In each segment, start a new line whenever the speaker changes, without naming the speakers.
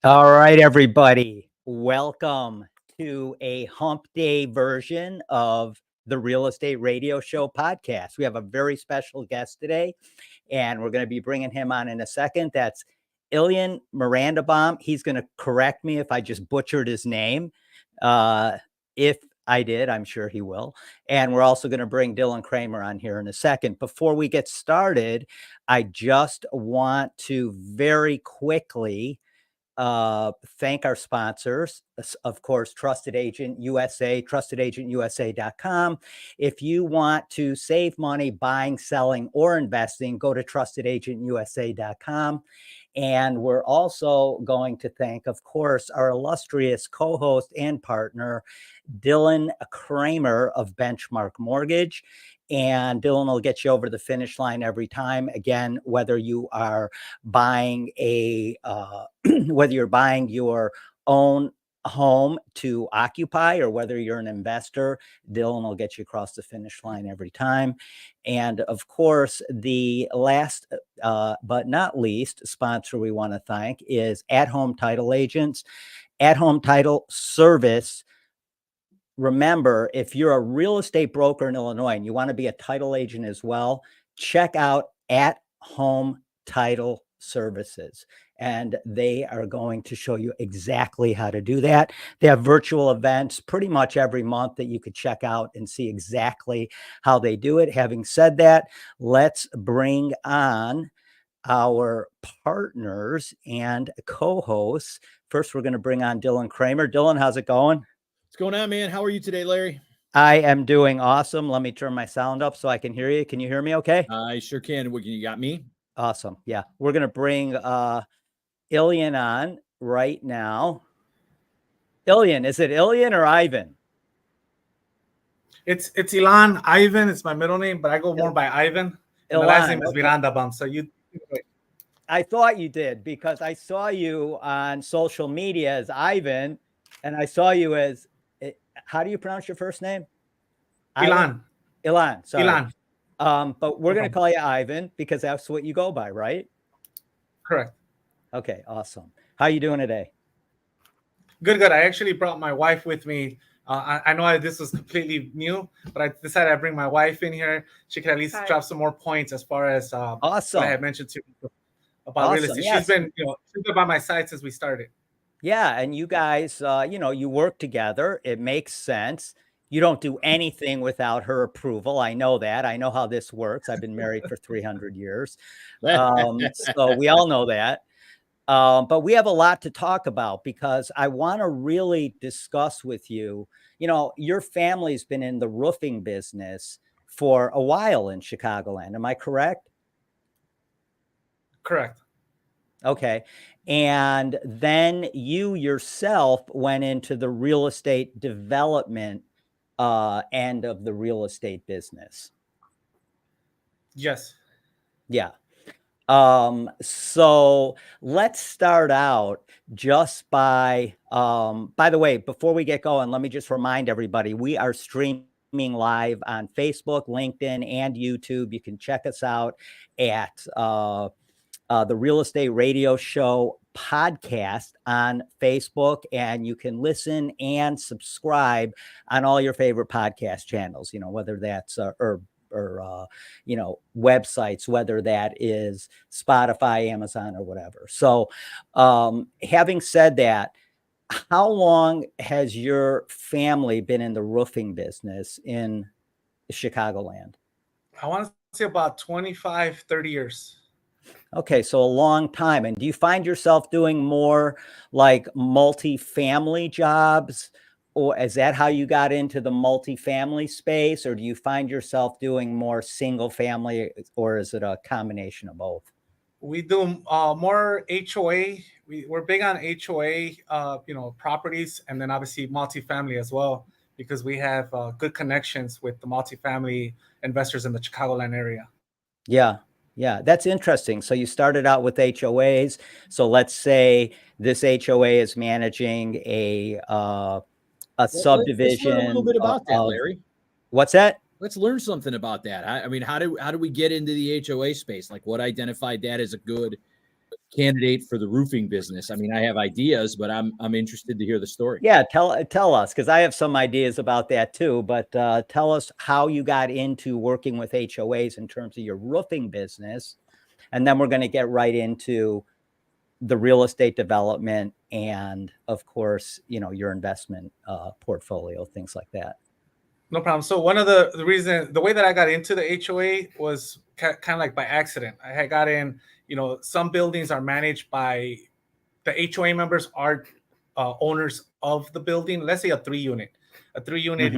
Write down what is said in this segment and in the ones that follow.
All right, everybody. Welcome to a hump day version of the Real Estate Radio Show podcast. We have a very special guest today, and we're going to be bringing him on in a second. That's Ilan Mirandabaum. He's going to correct me if I just butchered his name. If I did, I'm sure he will. And we're also going to bring Dylan Kramer on here in a second. Before we get started, I just want to very quickly thank our sponsors, of course, Trusted Agent USA, trustedagentUSA.com. If you want to save money buying, selling, or investing, go to trustedagentUSA.com. And we're also going to thank, of course, our illustrious co-host and partner, Dylan Kramer of Benchmark Mortgage. And Dylan will get you over the finish line every time. Again, whether you are buying whether you're buying your own home to occupy or whether you're an investor, Dylan will get you across the finish line every time. And of course, the last but not least sponsor we want to thank is At Home Title Agents. At Home Title Service. Remember, if you're a real estate broker in Illinois and you want to be a title agent as well, check out At Home Title Services. And they are going to show you exactly how to do that. They have virtual events pretty much every month that you could check out and see exactly how they do it. Having said that, let's bring on our partners and co-hosts. First, we're going to bring on Dylan Kramer. Dylan, how's it going?
What's going on, man? How are you today, Larry?
I am doing awesome. Let me turn my sound up so I can hear you. Can you hear me okay?
I sure can. You got me?
Awesome. Yeah. We're going to bring Ilan on right now. Ilan, is it Ilan or Ivan?
It's Ilan. Ivan is my middle name, but I go more by Ivan. And the last name is Mirandabaum. So you.
I thought you did because I saw you on social media as Ivan, and I saw you as, how do you pronounce your first name?
Ilan.
Ilan. Sorry.
Ilan.
But we're going to call you Ivan because that's what you go by, right?
Correct.
Okay, awesome. How are you doing today?
Good. I actually brought my wife with me. I know this was completely new, but I decided I'd bring my wife in here. She could at least drop some more points as far as
awesome.
what I had mentioned to you about real estate. Yes. She's been by my side since we started.
Yeah, and you guys, you work together. It makes sense. You don't do anything without her approval. I know that. I know how this works. I've been married for 300 years. So we all know that. But we have a lot to talk about because I want to really discuss with you, your family's been in the roofing business for a while in Chicagoland. Am I correct?
Correct.
Okay. And then you yourself went into the real estate development end of the real estate business.
Yes.
Yeah. So let's start out just by the way, before we get going, let me just remind everybody, we are streaming live on Facebook, LinkedIn, and YouTube. You can check us out at the Real Estate Radio Show podcast on Facebook, and you can listen and subscribe on all your favorite podcast channels, whether that's or websites, whether that is Spotify, Amazon, or whatever. So having said that, how long has your family been in the roofing business in Chicagoland?
I want to say about 25, 30 years.
Okay, so a long time. And do you find yourself doing more like multi-family jobs? Or is that how you got into the multifamily space? Or do you find yourself doing more single family, or is it a combination of both?
We do more HOA. We're big on HOA, properties, and then obviously multifamily as well, because we have good connections with the multifamily investors in the Chicagoland area.
Yeah, that's interesting. So you started out with HOAs. So let's say this HOA is managing a subdivision.
Let's learn a little bit about that, Larry.
What's that?
Let's learn something about that. I mean, how do we get into the HOA space? Like, what identified that as a good candidate for the roofing business. I mean, I have ideas, but I'm interested to hear the story.
Yeah, tell us, because I have some ideas about that too. But tell us how you got into working with HOAs in terms of your roofing business, and then we're going to get right into the real estate development and, of course, your investment portfolio, things like that.
No problem. So one of the reason, the way that I got into the HOA was kind of like by accident. I had got in, some buildings are managed by the HOA members are owners of the building. Let's say a 3-unit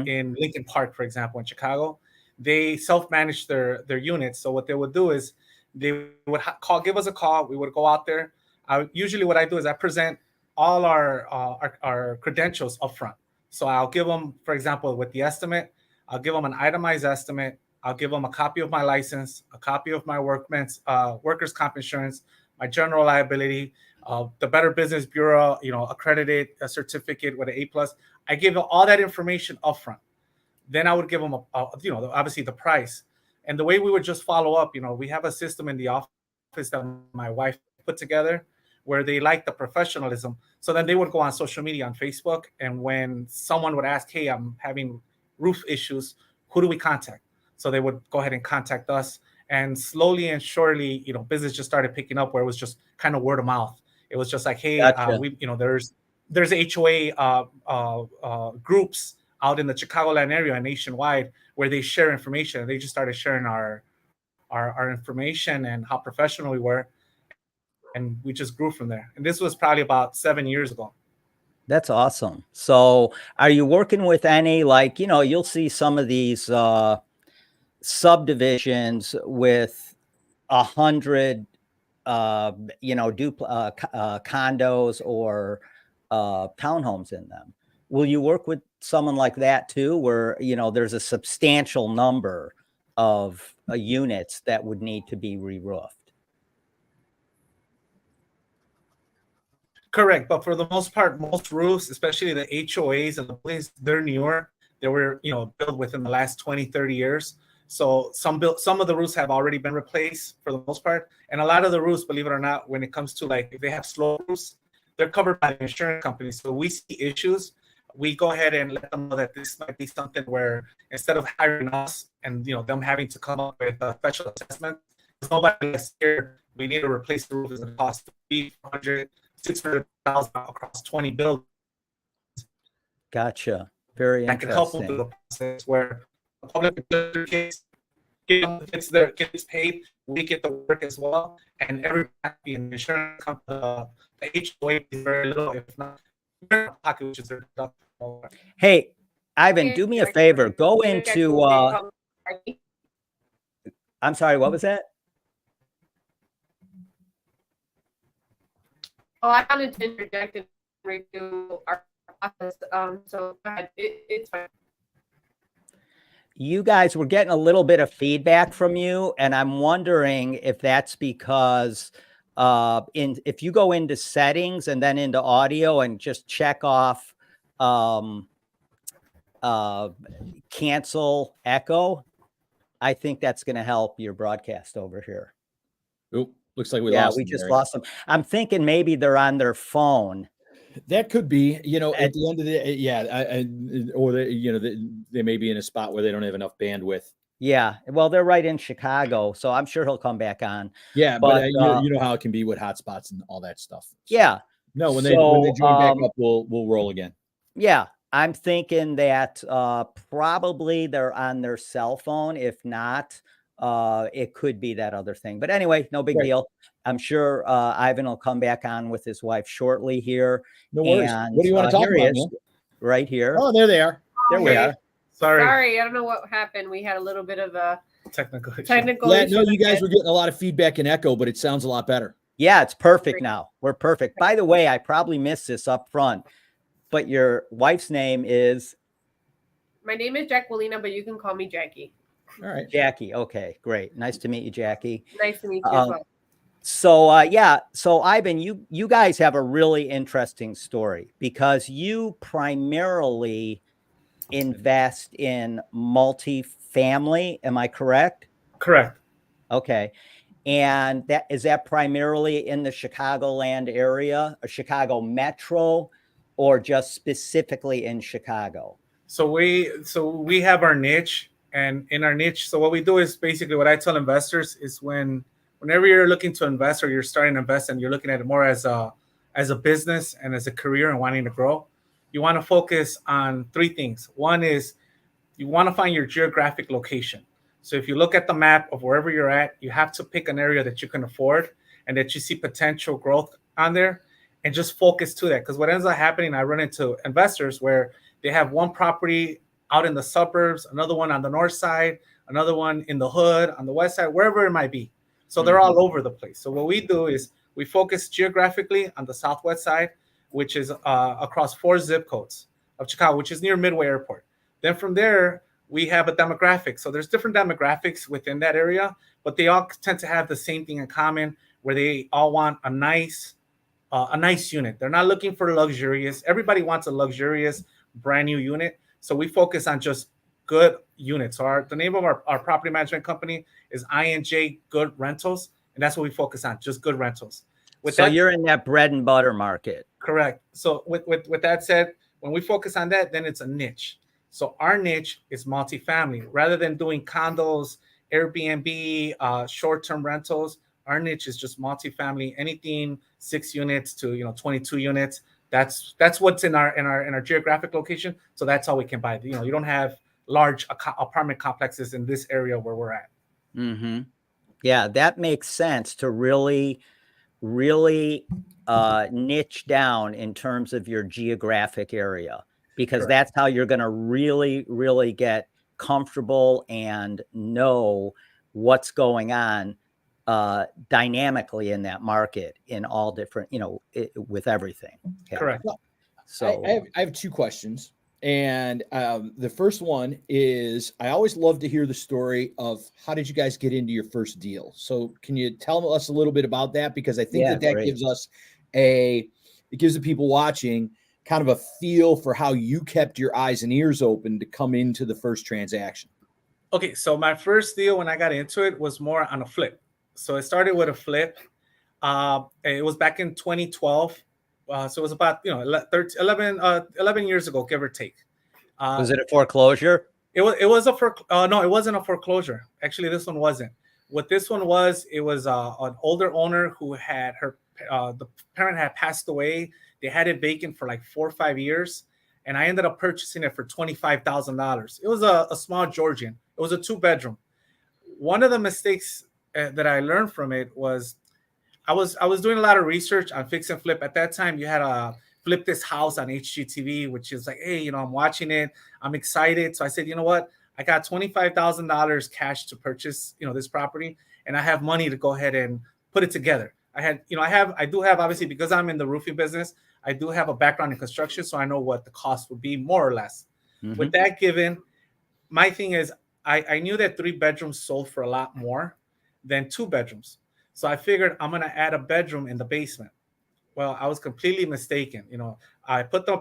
in Lincoln Park, for example, in Chicago. They self-manage their units. So what they would do is they would give us a call. We would go out there. Usually what I do is I present all our credentials up front. So I'll give them, for example, with the estimate, I'll give them an itemized estimate. I'll give them a copy of my license, a copy of my workers' comp insurance, my general liability, the Better Business Bureau, accredited a certificate with an A+. I give them all that information up front. Then I would give them obviously the price. And the way we would just follow up, we have a system in the office that my wife put together where they like the professionalism. So then they would go on social media, on Facebook. And when someone would ask, hey, I'm having roof issues, who do we contact? So they would go ahead and contact us. And slowly and surely, business just started picking up where it was just kind of word of mouth. It was just like, hey,
Gotcha.
there's HOA groups out in the Chicagoland area and nationwide where they share information. And they just started sharing our information and how professional we were. And we just grew from there. And this was probably about 7 years ago.
That's awesome. So are you working with any, you'll see some of these subdivisions with 100, condos or townhomes in them. Will you work with someone like that too, where, there's a substantial number of units that would need to be re-roofed?
Correct. But for the most part, most roofs, especially the HOAs and the buildings, they're newer. They were, built within the last 20, 30 years. So some of the roofs have already been replaced for the most part. And a lot of the roofs, believe it or not, when it comes to if they have slow roofs, they're covered by the insurance company. So we see issues, we go ahead and let them know that this might be something where instead of hiring us and them having to come up with a special assessment, nobody is here. We need to replace the roof. It's going to cost $400,000, $600,000 across 20 buildings.
Gotcha. Very interesting.
That can help with the process where the public case gets paid, we get the work as well, and everybody happy. And the insurance company, the HOA is very little, if not pocket, which is their deductible.
Hey, Ivan, do me a favor. Go into. I'm sorry. What was that?
Oh, I wanted to interject and review our process. So it's fine.
You guys were getting a little bit of feedback from you, and I'm wondering if that's because if you go into settings and then into audio and just check off cancel echo, I think that's going to help your broadcast over here.
Oh, looks like we lost.
We just lost them. I'm thinking maybe they're on their phone.
That could be, at the end of the day, or they may be in a spot where they don't have enough bandwidth.
Yeah, well, they're right in Chicago, so I'm sure he'll come back on.
Yeah, but you know how it can be with hotspots and all that stuff. So,
yeah.
No, when they join back up, we'll roll again.
Yeah, I'm thinking that probably they're on their cell phone. If not, it could be that other thing. But anyway, no big deal. I'm sure Ivan will come back on with his wife shortly here.
No worries.
And,
what do you want to talk about?
Right here.
Oh, there they are.
There we are.
Sorry, I don't know what happened. We had a little bit of a
technical
Yeah, no, you guys were getting a lot of feedback and echo, but it sounds a lot better.
Yeah, it's perfect now. We're perfect. By the way, I probably missed this up front, but your wife's name is?
My name is Jacqueline, but you can call me Jackie.
All right.
Jackie. Okay, great. Nice to meet you, Jackie.
Nice to meet you as well.
So Ivan, you guys have a really interesting story because you primarily invest in multifamily. Am I correct?
Correct.
Okay. And that primarily in the Chicagoland area, or Chicago Metro, or just specifically in Chicago?
So we have our niche, and in our niche, so what we do is basically what I tell investors is whenever you're looking to invest or you're starting to invest and you're looking at it more as a business and as a career and wanting to grow, you want to focus on three things. One is you want to find your geographic location. So if you look at the map of wherever you're at, you have to pick an area that you can afford and that you see potential growth on there, and just focus to that. Because what ends up happening, I run into investors where they have one property out in the suburbs, another one on the north side, another one in the hood, on the west side, wherever it might be. So they're all over the place. So what we do is we focus geographically on the southwest side, which is across 4 zip codes of Chicago, which is near Midway Airport. Then from there, we have a demographic. So there's different demographics within that area, but they all tend to have the same thing in common, where they all want a nice unit. They're not looking for luxurious. Everybody wants a luxurious, brand new unit. So we focus on just good units. So the name of our property management company is INJ Good Rentals, and that's what we focus on, just good rentals.
So you're in that bread and butter market.
Correct. So with that said, when we focus on that, then it's a niche. So our niche is multifamily. Rather than doing condos, Airbnb, short-term rentals, our niche is just multifamily. Anything 6 units to 22 units. That's what's in our geographic location. So that's all we can buy. You don't have large apartment complexes in this area where we're at.
Mm-hmm. Yeah, that makes sense to really niche down in terms of your geographic area, because
Correct.
that's how you're going to really get comfortable and know what's going on dynamically in that market in all different, with everything.
Correct.
So I have 2 questions. And the first one is, I always love to hear the story of how did you guys get into your first deal? So can you tell us a little bit about that? Because I think that
great.
gives us it gives the people watching kind of a feel for how you kept your eyes and ears open to come into the first transaction.
Okay, so my first deal when I got into it was more on a flip. So it started with a flip. It was back in 2012. So it was about 11 years ago, give or take.
Was it a foreclosure?
It was no, it wasn't a foreclosure. Actually, this one wasn't. What this one was, it was an older owner who had the parent had passed away. They had it vacant for like 4 or 5 years, and I ended up purchasing it for $25,000. It was a small Georgian. It was a 2-bedroom. One of the mistakes that I learned from it was I was doing a lot of research on fix and flip. At that time, you had a Flip This House on HGTV, which is like, hey, I'm watching it. I'm excited. So I said, you know what? I got $25,000 cash to purchase, this property, and I have money to go ahead and put it together. I do have, obviously, because I'm in the roofing business, I do have a background in construction, so I know what the cost would be more or less. Mm-hmm. With that given, my thing is I knew that 3 bedrooms sold for a lot more than 2 bedrooms. So I figured I'm going to add a bedroom in the basement. Well, I was completely mistaken. I put the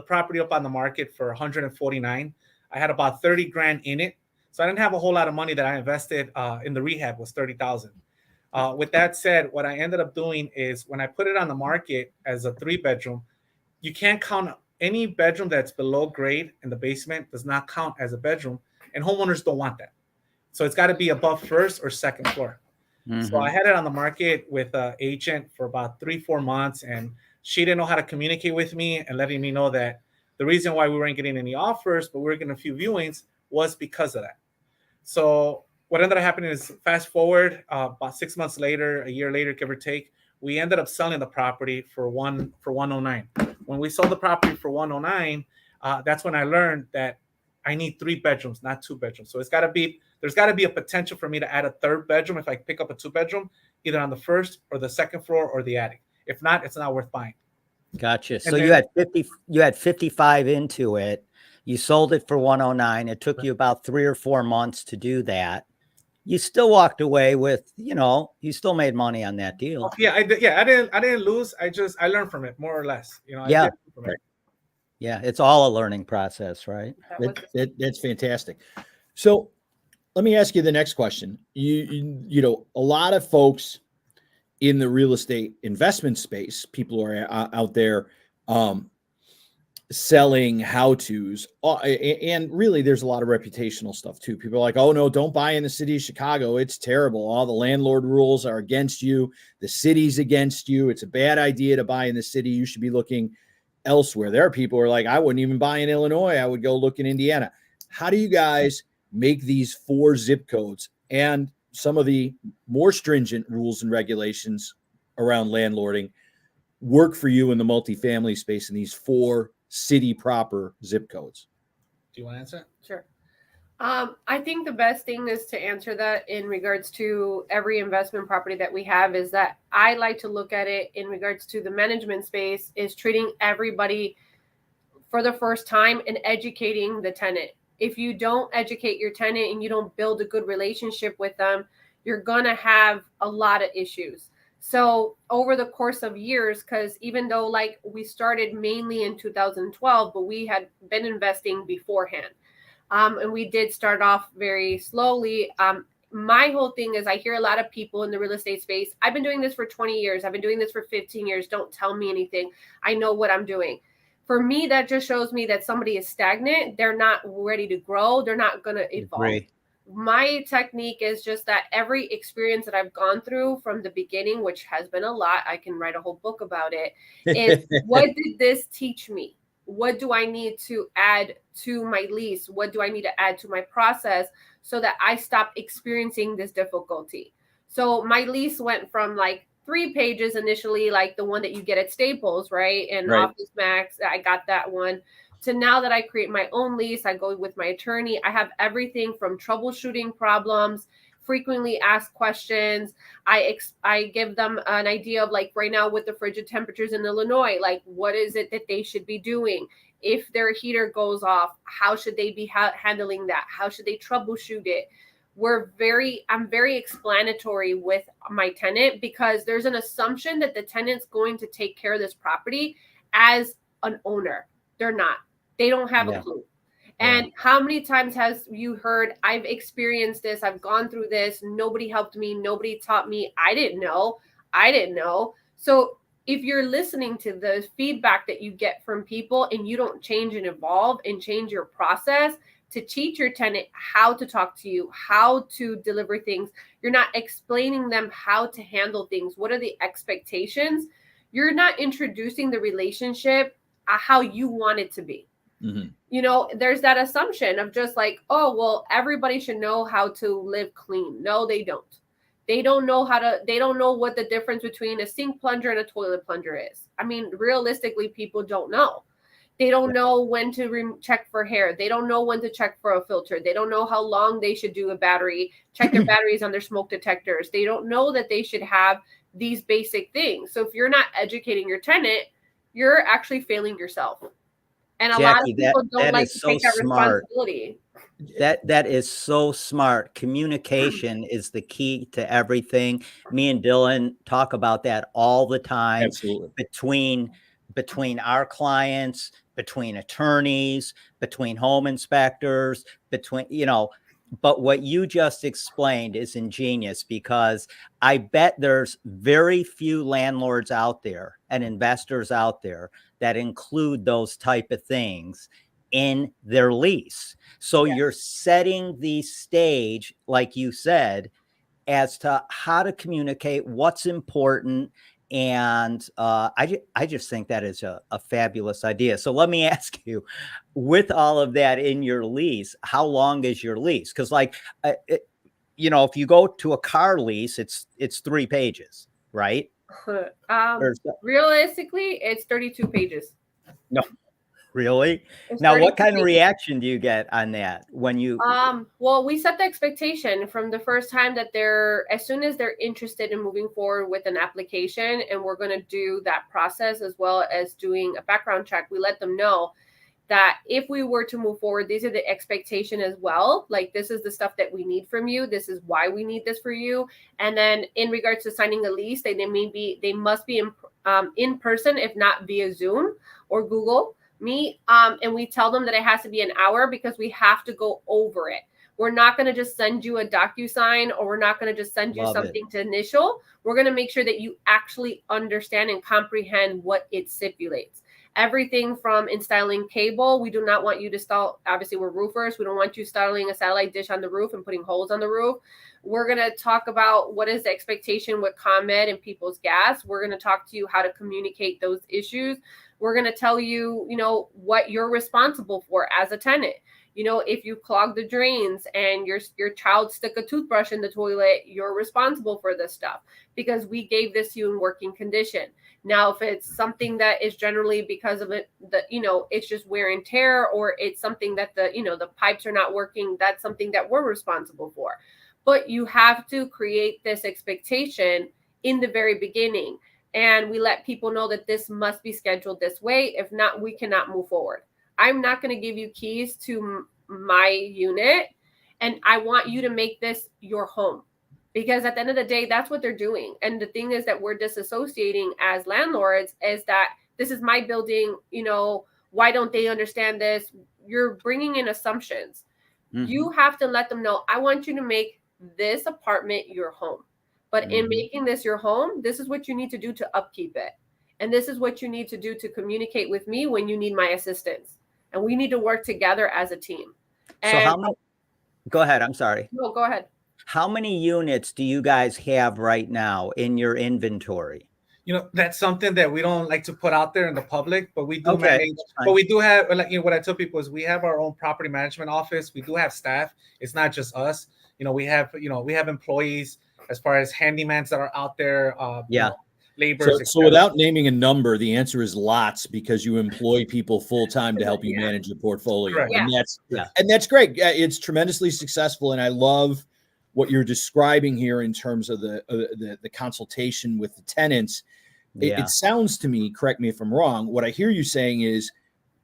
property up on the market for $149,000. I had about $30,000 in it. So I didn't have a whole lot of money that I invested in the rehab was $30,000. With that said, what I ended up doing is when I put it on the market as a 3-bedroom, you can't count any bedroom that's below grade in the basement does not count as a bedroom, and homeowners don't want that. So it's got to be above first or second floor. Mm-hmm. So I had it on the market with an agent for about 3-4 months, and she didn't know how to communicate with me and letting me know that the reason why we weren't getting any offers, but we were getting a few viewings, was because of that. So what ended up happening is, fast forward about 6 months later, a year later, give or take, we ended up selling the property for $109,000. When we sold the property for $109,000, that's when I learned that I need 3 bedrooms, not 2 bedrooms. So there's got to be a potential for me to add a 3rd bedroom if I pick up a 2-bedroom, either on the first or the second floor or the attic. If not, it's not worth buying.
Gotcha. So you had 55 into it. You sold it for $109,000. It took you about 3 or 4 months to do that. You still walked away with, you still made money on that deal.
Yeah, I did. Yeah, I didn't lose. I learned from it, more or less.
Yeah. Yeah, it's all a learning process, right?
That's fantastic. So let me ask you the next question. You know, a lot of folks in the real estate investment space, people who are out there selling how-tos, and really there's a lot of reputational stuff too. People are like, oh no, don't buy in the city of Chicago, it's terrible, all the landlord rules are against you, the city's against you, it's a bad idea to buy in the city, you should be looking elsewhere. There are people who are like, I wouldn't even buy in Illinois, I would go look in Indiana. How do you guys make these 4 zip codes and some of the more stringent rules and regulations around landlording work for you in the multifamily space in these 4 city proper zip codes?
Do you want to answer?
Sure. I think the best thing is to answer that in regards to every investment property that we have is that I like to look at it in regards to the management space is treating everybody for the first time and educating the tenant. If you don't educate your tenant and you don't build a good relationship with them, you're going to have a lot of issues. So over the course of years, because even though like we started mainly in 2012, but we had been investing beforehand. And we did start off very slowly. My whole thing is I hear a lot of people in the real estate space. I've been doing this for 20 years. I've been doing this for 15 years. Don't tell me anything. I know what I'm doing. For me, that just shows me that somebody is stagnant. They're not ready to grow. They're not going to evolve.
Agree.
My technique is just that every experience that I've gone through from the beginning, which has been a lot, I can write a whole book about it, is what did this teach me? What do I need to add to my lease? What do I need to add to my process so that I stop experiencing this difficulty? So my lease went from like 3 pages initially, like the one that you get at Staples, right? And
Right.
Office Max, I got that one. To now that I create my own lease, I go with my attorney. I have everything from troubleshooting problems, frequently asked questions. I give them an idea of like right now with the frigid temperatures in Illinois, like what is it that they should be doing? If their heater goes off, how should they be handling that? How should they troubleshoot it? I'm very explanatory with my tenant because there's an assumption that the tenant's going to take care of this property as an owner. They're not. They don't have a clue. And how many times has you heard, I've experienced this, I've gone through this, nobody helped me, nobody taught me, I didn't know. So if you're listening to the feedback that you get from people and you don't change and evolve and change your process to teach your tenant how to talk to you, how to deliver things, you're not explaining them how to handle things. What are the expectations? You're not introducing the relationship how you want it to be.
Mm-hmm.
You know, there's that assumption of just like, oh, well, everybody should know how to live clean. No, they don't. They don't know what the difference between a sink plunger and a toilet plunger is. I mean, realistically, people don't know. They don't know when to check for hair. They don't know when to check for a filter. They don't know how long they should do a battery, check their batteries on their smoke detectors. They don't know that they should have these basic things. So if you're not educating your tenant, you're actually failing yourself. And a lot of people don't like to take that responsibility.
That is so smart. Communication is the key to everything. Me and Dylan talk about that all the time.
Absolutely.
Between our clients, between attorneys, between home inspectors, but what you just explained is ingenious because I bet there's very few landlords out there and investors out there that include those type of things in their lease. So you're setting the stage, like you said, as to how to communicate, what's important. And I just think that is a fabulous idea. So let me ask you, with all of that in your lease, how long is your lease? Because if you go to a car lease, it's 3 pages, right?
Realistically, it's 32 pages.
No, really? Now, what kind of reaction do you get on that when you?
Well, we set the expectation from the first time that as soon as they're interested in moving forward with an application, and we're going to do that process as well as doing a background check, we let them know that if we were to move forward, these are the expectation as well. Like, this is the stuff that we need from you. This is why we need this for you. And then in regards to signing a lease, they must be in person, if not via Zoom or Google Meet. And we tell them that it has to be an hour because we have to go over it. We're not going to just send you a DocuSign, or we're not going to just send you something to initial. We're going to make sure that you actually understand and comprehend what it stipulates. Everything from installing cable. We do not want you to install, obviously we're roofers, we don't want you installing a satellite dish on the roof and putting holes on the roof. We're going to talk about what is the expectation with ComEd and people's gas. We're going to talk to you how to communicate those issues. We're going to tell you, what you're responsible for as a tenant. If you clog the drains and your child stuck a toothbrush in the toilet, you're responsible for this stuff because we gave this to you in working condition. Now, if it's something that is generally because of it, it's just wear and tear, or it's something that the pipes are not working, that's something that we're responsible for. But you have to create this expectation in the very beginning. And we let people know that this must be scheduled this way. If not, we cannot move forward. I'm not going to give you keys to my unit, and I want you to make this your home, because at the end of the day, that's what they're doing. And the thing is that we're disassociating as landlords is that this is my building. Why don't they understand this? You're bringing in assumptions. Mm-hmm. You have to let them know, I want you to make this apartment your home. But in making this your home, this is what you need to do to upkeep it. And this is what you need to do to communicate with me when you need my assistance. And we need to work together as a team.
So how many, go ahead. I'm sorry.
No, go ahead.
How many units do you guys have right now in your inventory?
That's something that we don't like to put out there in the public, but we do manage. But we do have, what I tell people is we have our own property management office. We do have staff. It's not just us. We have employees as far as handymans that are out there. Laborers.
So without naming a number, the answer is lots, because you employ people full time to help you manage your portfolio.
Yeah.
And that's great. It's tremendously successful. And I love what you're describing here in terms of the consultation with the tenants. It sounds to me, correct me if I'm wrong, what I hear you saying is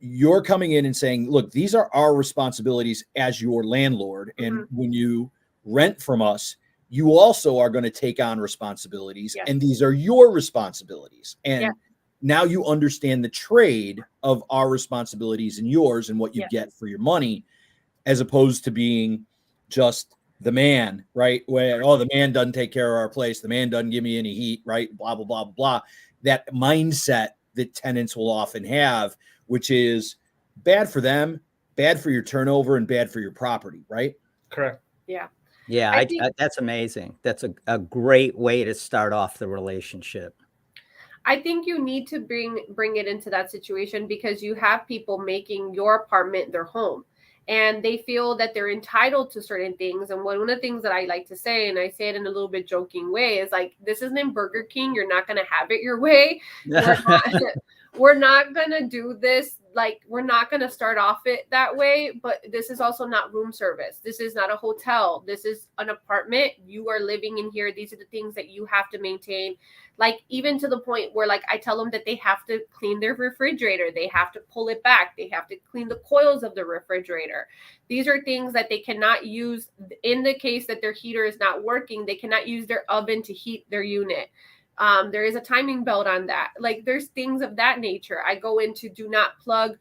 you're coming in and saying, look, these are our responsibilities as your landlord. And when you rent from us, you also are going to take on responsibilities, and these are your responsibilities. And now you understand the trade of our responsibilities and yours and what you get for your money, as opposed to being just the man, right? Where, the man doesn't take care of our place. The man doesn't give me any heat, right? Blah, blah, blah, blah. That mindset that tenants will often have, which is bad for them, bad for your turnover, and bad for your property, right?
Correct.
Yeah.
Yeah, that's amazing. That's a great way to start off the relationship.
I think you need to bring it into that situation, because you have people making your apartment their home, and they feel that they're entitled to certain things. And one of the things that I like to say, and I say it in a little bit joking way, is like, this isn't Burger King. You're not going to have it your way. We're not going to do this. Like, we're not going to start off it that way, but this is also not room service. This is not a hotel. This is an apartment. You are living in here. These are the things that you have to maintain. Like, even to the point where, like, I tell them that they have to clean their refrigerator. They have to pull it back. They have to clean the coils of the refrigerator. These are things that they cannot use in the case that their heater is not working. They cannot use their oven to heat their unit. There is a timing belt on that. Like, there's things of that nature. I go into do not plug.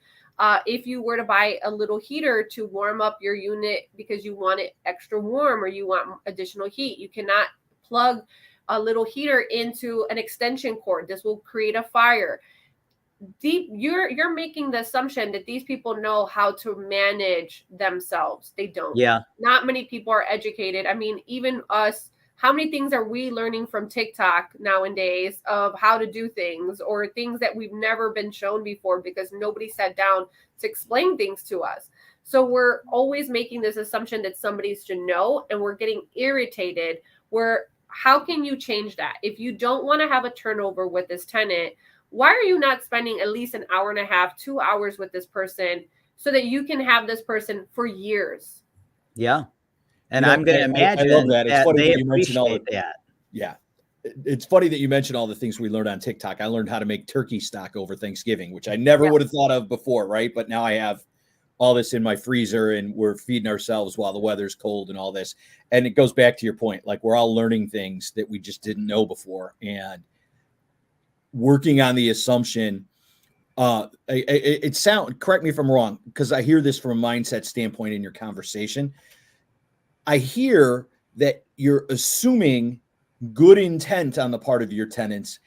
If you were to buy a little heater to warm up your unit because you want it extra warm or you want additional heat, you cannot plug a little heater into an extension cord. This will create a fire. You're making the assumption that these people know how to manage themselves. They don't.
Yeah.
Not many people are educated. I mean, even us. How many things are we learning from TikTok nowadays of how to do things, or things that we've never been shown before because nobody sat down to explain things to us? So we're always making this assumption that somebody should know, and we're getting irritated. How can you change that? If you don't want to have a turnover with this tenant, why are you not spending at least an hour and a half, 2 hours with this person so that you can have this person for years?
Yeah. And I'm going to imagine
I love that. It's funny
they
that you mentioned all
that.
Yeah. It's funny that you mentioned all the things we learned on TikTok. I learned how to make turkey stock over Thanksgiving, which I never would have thought of before, right? But now I have all this in my freezer, and we're feeding ourselves while the weather's cold and all this. And it goes back to your point. Like, we're all learning things that we just didn't know before, and working on the assumption. Correct me if I'm wrong, because I hear this from a mindset standpoint in your conversation. I hear that you're assuming good intent on the part of your tenants,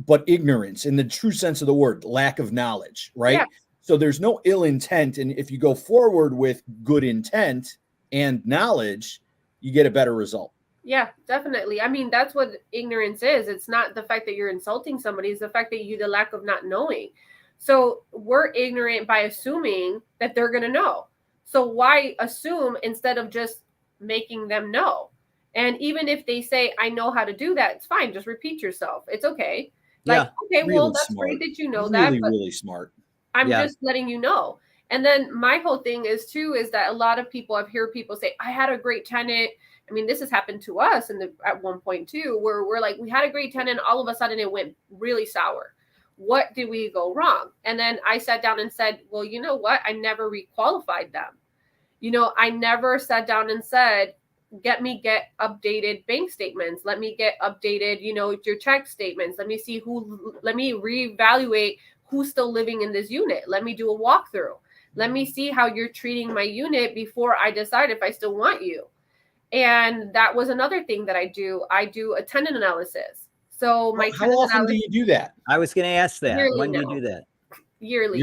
but ignorance in the true sense of the word, lack of knowledge, right?
Yeah.
So there's no ill intent, and if you go forward with good intent and knowledge, you get a better result.
Yeah, definitely. I mean, that's what ignorance is. It's not the fact that you're insulting somebody, it's the fact that the lack of not knowing. So we're ignorant by assuming that they're going to know. So why assume instead of just making them know? And even if they say, I know how to do that, it's fine. Just repeat yourself. It's okay. Like, okay,
really
well, that's
smart.
great that you know
really,
that. But
really smart.
I'm just letting you know. And then my whole thing is too, is that a lot of people, I've heard people say, I had a great tenant. I mean, this has happened to us at one point too, where we're like, we had a great tenant. All of a sudden it went really sour. What did we go wrong? And then I sat down and said, well, you know what? I never requalified them. I never sat down and said, get updated bank statements. Let me get updated, your check statements. Let me reevaluate who's still living in this unit. Let me do a walkthrough. Let me see how you're treating my unit before I decide if I still want you. And that was another thing that I do. I do a tenant analysis. So
how often do you do that?
I was going to ask that. When do you do that?
Yearly.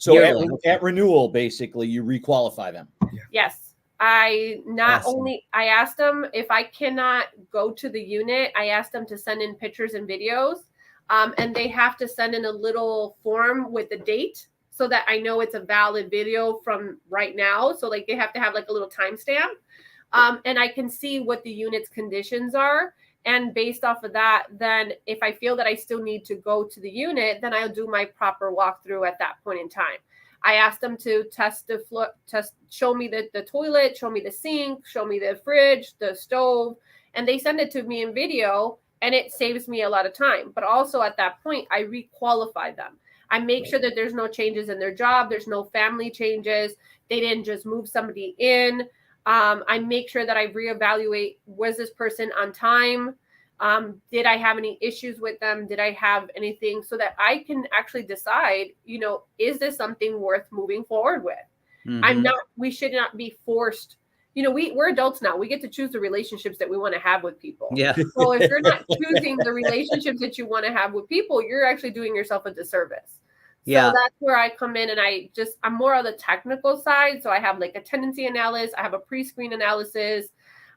Yearly.
At renewal, basically, you requalify them.
Yes. I asked them if I cannot go to the unit. I asked them to send in pictures and videos. And they have to send in a little form with the date so that I know it's a valid video from right now. So like they have to have like a little timestamp. And I can see what the unit's conditions are. And based off of that, then if I feel that I still need to go to the unit, then I'll do my proper walkthrough at that point in time. I asked them to test the floor, show me the toilet, show me the sink, show me the fridge, the stove, and they send it to me in video, and it saves me a lot of time. But also at that point, I requalify them. I make sure that there's no changes in their job, there's no family changes, they didn't just move somebody in. I make sure that I reevaluate, was this person on time? Did I have any issues with them? Did I have anything, so that I can actually decide, is this something worth moving forward with? Mm-hmm. We should not be forced. We're adults now. We get to choose the relationships that we want to have with people.
Yeah.
So if you're not choosing the relationships that you want to have with people, you're actually doing yourself a disservice. So that's where I come in, and I'm more on the technical side. So I have like a tenancy analysis. I have a pre-screen analysis.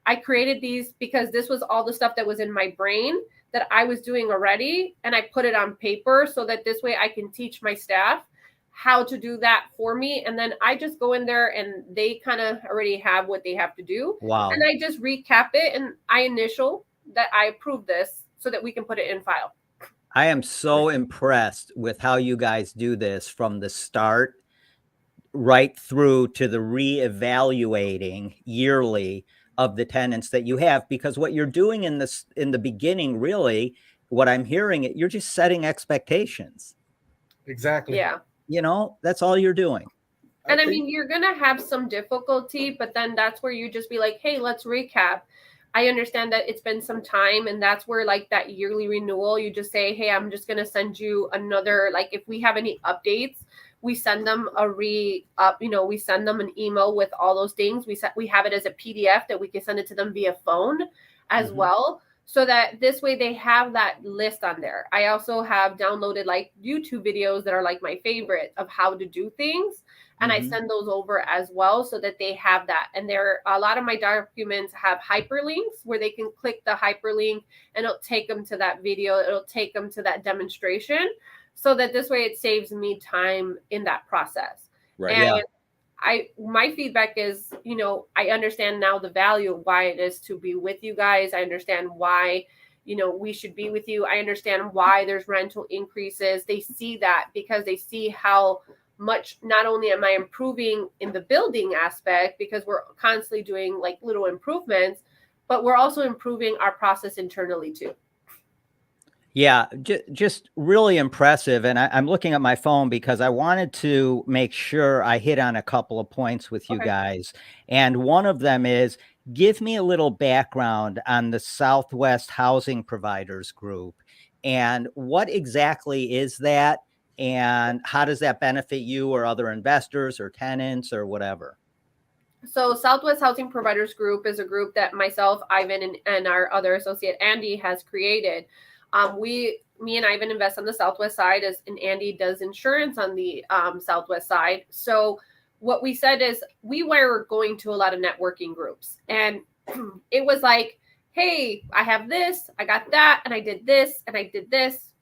I created these because this was all the stuff that was in my brain that I was doing already. And I put it on paper so that this way I can teach my staff how to do that for me. And then I just go in there and they kind of already have what they have to do.
Wow.
And I just recap it and I initial that I approve this so that we can put it in file.
I am so impressed with how you guys do this from the start right through to the reevaluating yearly of the tenants that you have, because what you're doing in the beginning, really, what I'm hearing, you're just setting expectations.
Exactly.
Yeah.
That's all you're doing.
And I mean, you're going to have some difficulty, but then that's where you just be like, hey, let's recap. I understand that it's been some time, and that's where like that yearly renewal, you just say, hey, I'm just going to send you another, like if we have any updates, we send them we send them an email with all those things. We have it as a PDF that we can send it to them via phone as well. So that this way they have that list on there. I also have downloaded like YouTube videos that are like my favorite of how to do things. And I send those over as well so that they have that. And a lot of my documents have hyperlinks where they can click the hyperlink and it'll take them to that video. It'll take them to that demonstration so that this way it saves me time in that process. Right. And my feedback is, I understand now the value of why it is to be with you guys. I understand why, we should be with you. I understand why there's rental increases. They see that because they see how much, not only am I improving in the building aspect because we're constantly doing like little improvements, but we're also improving our process internally too.
Yeah, just really impressive. And I'm looking at my phone because I wanted to make sure I hit on a couple of points with you guys. And one of them is, give me a little background on the Southwest Housing Providers Group. And what exactly is that? And how does that benefit you or other investors or tenants or whatever?
So Southwest Housing Providers Group is a group that myself, Ivan, and our other associate Andy has created. Me and Ivan invest on the Southwest side, and Andy does insurance on the Southwest side. So what we said is we were going to a lot of networking groups, and it was like, hey, I have this, I got that, and I did this, and I did this,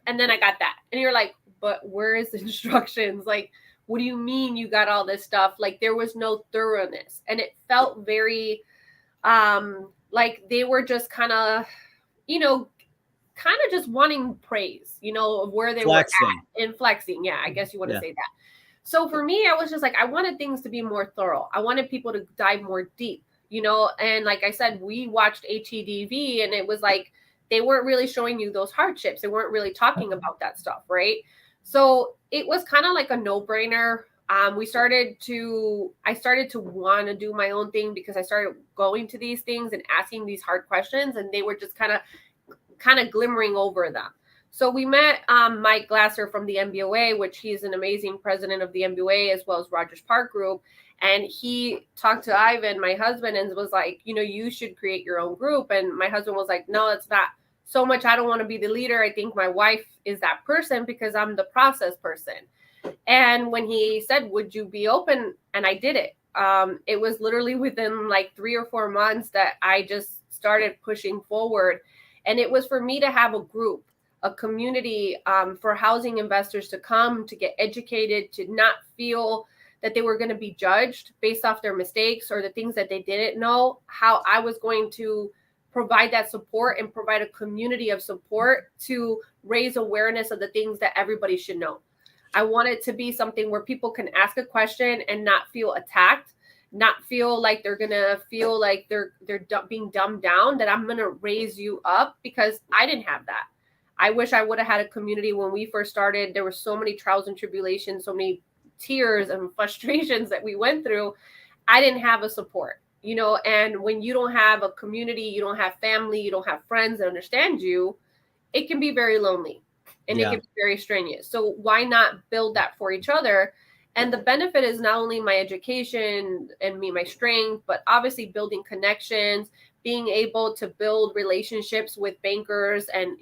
and then I got that. And you're like, but where is the instructions? Like, what do you mean you got all this stuff? Like, there was no thoroughness, and it felt very like they were just kind of, just wanting praise, of where they
Flexing.
were at and flexing. Yeah, I guess you want to say that. So for me, I was just like, I wanted things to be more thorough. I wanted people to dive more deep, and like I said, we watched HEDV, and it was like they weren't really showing you those hardships. They weren't really talking about that stuff, right? So it was kind of like a no-brainer. I started to want to do my own thing because I started going to these things and asking these hard questions, and they were just kind of glimmering over them. So we met Mike Glasser from the MBOA, which he's an amazing president of the MBOA, as well as Rogers Park Group. And he talked to Ivan, my husband, and was like, you should create your own group. And my husband was like, no, it's not so much. I don't want to be the leader. I think my wife is that person because I'm the process person. And when he said, would you be open? And I did it. It was literally within like 3 or 4 months that I just started pushing forward. And it was for me to have a group, a community for housing investors to come, to get educated, to not feel that they were going to be judged based off their mistakes or the things that they didn't know, how I was going to provide that support and provide a community of support to raise awareness of the things that everybody should know. I want it to be something where people can ask a question and not feel attacked, not feel like they're going to feel like they're being dumbed down, that I'm going to raise you up, because I didn't have that. I wish I would have had a community when we first started. There were so many trials and tribulations, so many tears and frustrations that we went through. I didn't have a support, and when you don't have a community, you don't have family, you don't have friends that understand you, it can be very lonely and it can be very strenuous. So why not build that for each other? And the benefit is not only my education and my strength, but obviously building connections, being able to build relationships with bankers and,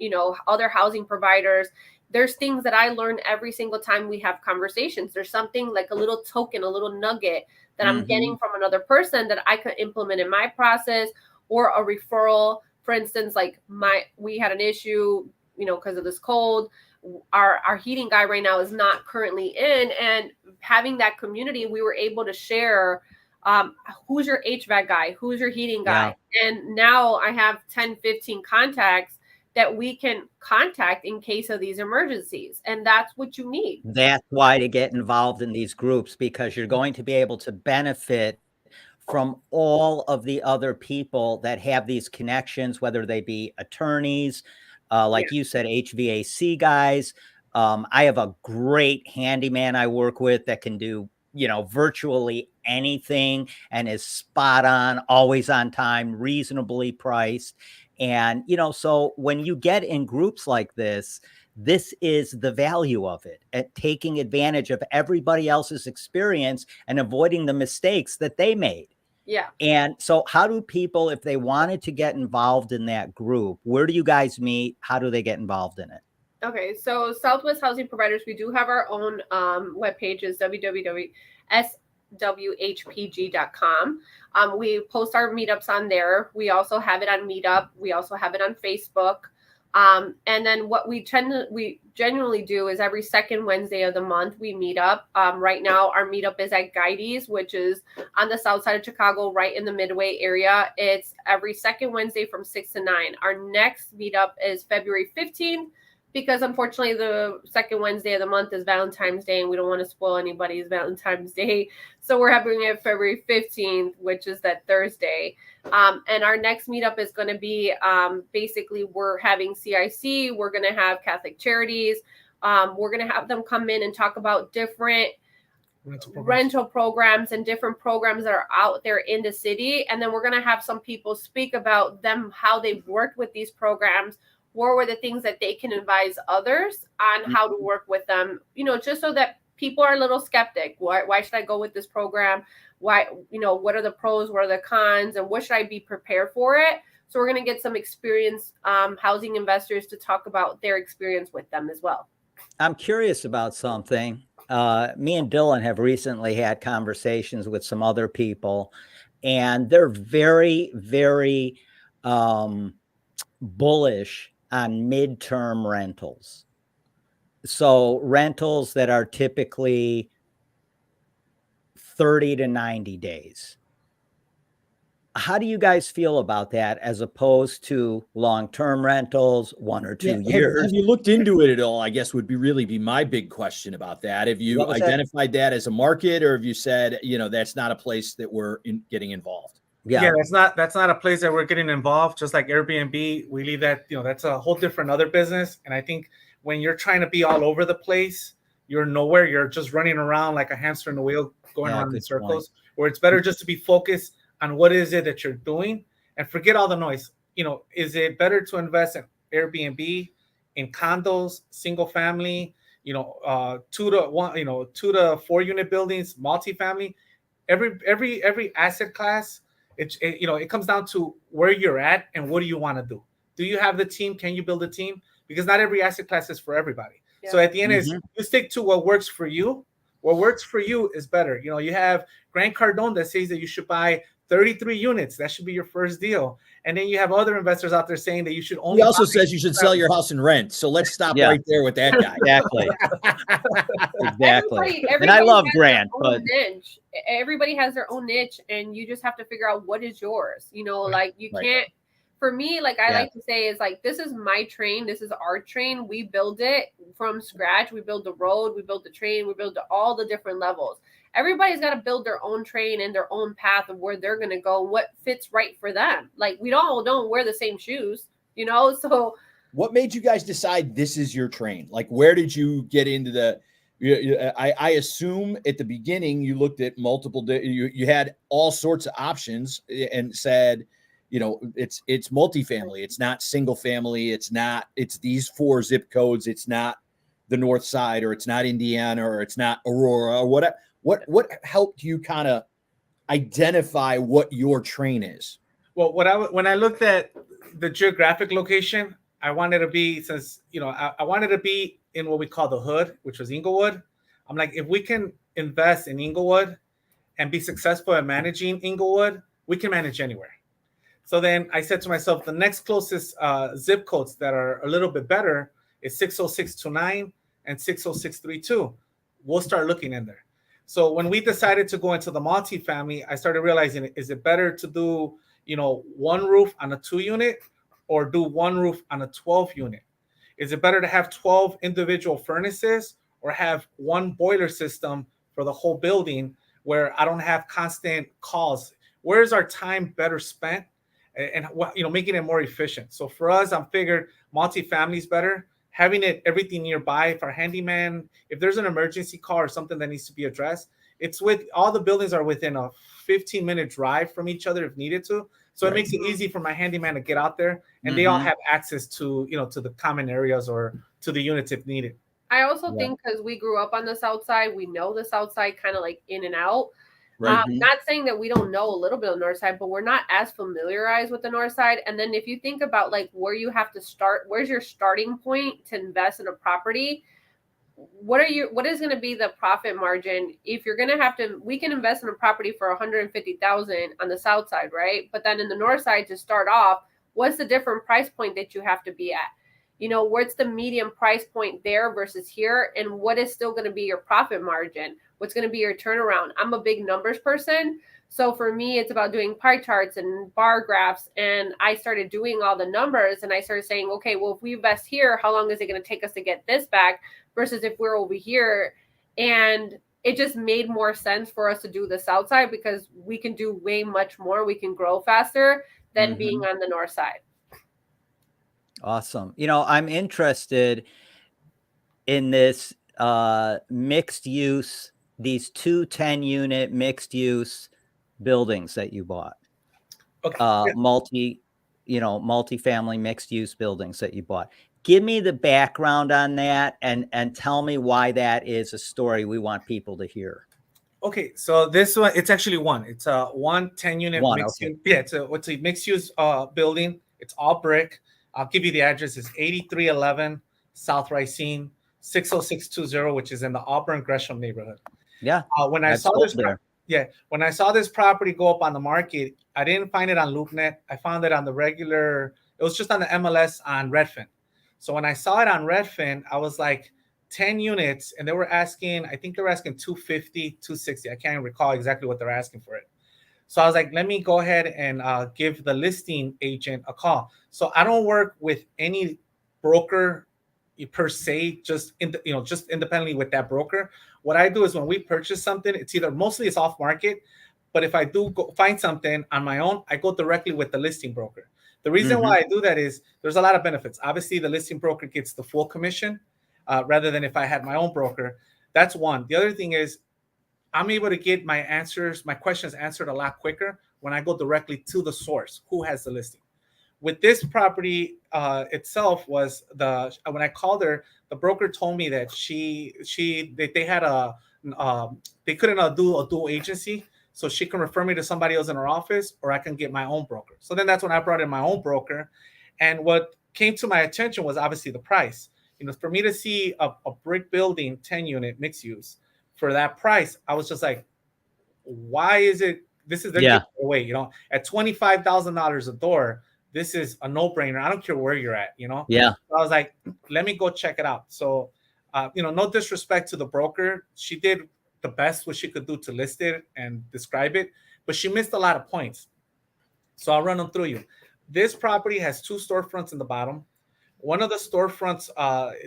other housing providers. There's things that I learn every single time we have conversations. There's something like a little token, a little nugget that I'm getting from another person that I could implement in my process, or a referral. For instance, like we had an issue, because of this cold. Our heating guy right now is not currently in, and having that community, we were able to share who's your HVAC guy, who's your heating guy. And now I have 10, 15 contacts that we can contact in case of these emergencies. And that's what you need.
That's why to get involved in these groups, because you're going to be able to benefit from all of the other people that have these connections, whether they be attorneys, like you said, HVAC guys. I have a great handyman I work with that can do, virtually anything and is spot on, always on time, reasonably priced. And, so when you get in groups like this is the value of it, at taking advantage of everybody else's experience and avoiding the mistakes that they made.
Yeah.
And so how do people, if they wanted to get involved in that group, where do you guys meet? How do they get involved in it?
Okay, so Southwest Housing Providers, we do have our own webpage, is www.swhpg.com. We post our meetups on there. We also have it on Meetup. We also have it on Facebook. And then what we genuinely do is every second Wednesday of the month, we meet up. Right now, our meetup is at Guides, which is on the south side of Chicago, right in the Midway area. It's every second Wednesday from 6 to 9. Our next meetup is February 15th, because unfortunately the second Wednesday of the month is Valentine's Day, and we don't want to spoil anybody's Valentine's Day. So we're having it February 15th, which is that Thursday. And our next meetup is going to be basically, we're having CIC, we're going to have Catholic Charities. We're going to have them come in and talk about different rental programs and different programs that are out there in the city. And then we're going to have some people speak about them, how they've worked with these programs, what were the things that they can advise others on how to work with them, just so that people are a little skeptic. Why should I go with this program? Why, what are the pros? What are the cons? And what should I be prepared for it? So we're going to get some experienced housing investors to talk about their experience with them as well.
I'm curious about something. Me and Dylan have recently had conversations with some other people, and they're very, very bullish on midterm rentals. So rentals that are typically 30 to 90 days. How do you guys feel about that as opposed to long-term rentals, 1 or 2 years?
Have you looked into it at all? I guess would be my big question about that. Have you identified that as a market, or have you said, that's not a place that we're getting involved?
Yeah, that's not a place that we're getting involved. Just like Airbnb, we leave that, that's a whole different other business. And I think when you're trying to be all over the place, you're nowhere. You're just running around like a hamster in the wheel, going around in circles. Where it's better just to be focused on what is it that you're doing and forget all the noise. Is it better to invest in Airbnb, in condos, single family, 2 to 4 unit buildings, multifamily? Every asset class, it comes down to where you're at and what do you want to do. Do you have the team? Can you build a team? Because not every asset class is for everybody. Yeah. So at the end is you stick to what works for you. What works for you is better. You have Grant Cardone that says that you should buy 33 units. That should be your first deal. And then you have other investors out there saying that you should only.
He also says you should sell your house and rent. So let's stop right there with that guy.
Exactly. Everybody and I love Grant, but
niche. Everybody has their own niche, and you just have to figure out what is yours. Like you can't. For me, like I like to say, is like, this is my train. This is our train. We build it from scratch. We build the road. We build the train. We build all the different levels. Everybody's got to build their own train and their own path of where they're going to go and what fits right for them. Like we don't wear the same shoes, so.
What made you guys decide this is your train? Like, where did you get into the, I assume at the beginning you looked at multiple, you had all sorts of options and said, it's multifamily. It's not single family. It's these 4 zip codes. It's not the North Side, or it's not Indiana, or it's not Aurora, or whatever. What helped you kind of identify what your train is?
Well, when I looked at the geographic location, I wanted to be, since, I wanted to be in what we call the hood, which was Inglewood. I'm like, if we can invest in Inglewood and be successful at managing Inglewood, we can manage anywhere. So then I said to myself, the next closest zip codes that are a little bit better is 60629 and 60632. We'll start looking in there. So when we decided to go into the multifamily, I started realizing, is it better to do, 1 roof on a 2 unit or do 1 roof on a 12 unit? Is it better to have 12 individual furnaces or have 1 boiler system for the whole building where I don't have constant calls? Where is our time better spent? And making it more efficient. So for us, I'm figured multifamily is better. Having everything nearby. If our handyman, if there's an emergency call or something that needs to be addressed, it's with all the buildings are within a 15-minute drive from each other if needed to. So it makes it easy for my handyman to get out there, and they all have access to to the common areas or to the units if needed.
I also think because we grew up on the South Side, we know the South Side kind of like in and out. Right. Not saying that we don't know a little bit of the North Side, but we're not as familiarized with the North Side. And then if you think about like where you have to start, where's your starting point to invest in a property? What is going to be the profit margin if you're going to have to? We can invest in a property for $150,000 on the South Side, right? But then in the North Side to start off, what's the different price point that you have to be at? What's the medium price point there versus here, and what is still going to be your profit margin? What's going to be your turnaround? I'm a big numbers person. So for me, it's about doing pie charts and bar graphs. And I started doing all the numbers, and I started saying, okay, well, if we invest here, how long is it going to take us to get this back versus if we're over here? And it just made more sense for us to do the South Side because we can do way much more. We can grow faster than being on the North Side.
Awesome. I'm interested in this mixed use, these 2 10-unit mixed use buildings that you bought. Okay. Multifamily mixed use buildings that you bought. give me the background on that and tell me why that is a story we want people to hear.
Okay, so this one, it's actually one. It's a 10-unit mixed
Okay.
use. Yeah, it's a mixed use building. It's all brick. I'll give you the address. It's 8311 South Racine, 60620, which is in the Auburn Gresham neighborhood.
Yeah.
When I saw this, when I saw this property go up on the market, I didn't find it on LoopNet. I found it on the regular. It was just on the MLS on Redfin. So when I saw it on Redfin, I was like, 10 units, and they were asking, I think they were asking 250, 260. I can't recall exactly what they're asking for it. So I was like, let me go ahead and give the listing agent a call. So I don't work with any broker per se, just independently with that broker. What I do is when we purchase something, it's either mostly it's off market, but if I do go find something on my own, I go directly with the listing broker. The reason why I do that is there's a lot of benefits. Obviously, the listing broker gets the full commission. Rather than if I had my own broker. That's one. The other thing is I'm able to get my questions answered a lot quicker when I go directly to the source who has the listing. With this property itself was when I called her, the broker told me that they had they couldn't do a dual agency, so she can refer me to somebody else in her office, or I can get my own broker. So then that's when I brought in my own broker, and what came to my attention was obviously the price. For me to see a brick building, 10-unit mixed use for that price, I was just like, why is it? This is giving it away, at $25,000 a door. This is a no-brainer. I don't care where you're at,
Yeah.
So I was like, let me go check it out. So, no disrespect to the broker. She did the best what she could do to list it and describe it, but she missed a lot of points. So I'll run them through you. This property has 2 storefronts in the bottom. One of the storefronts,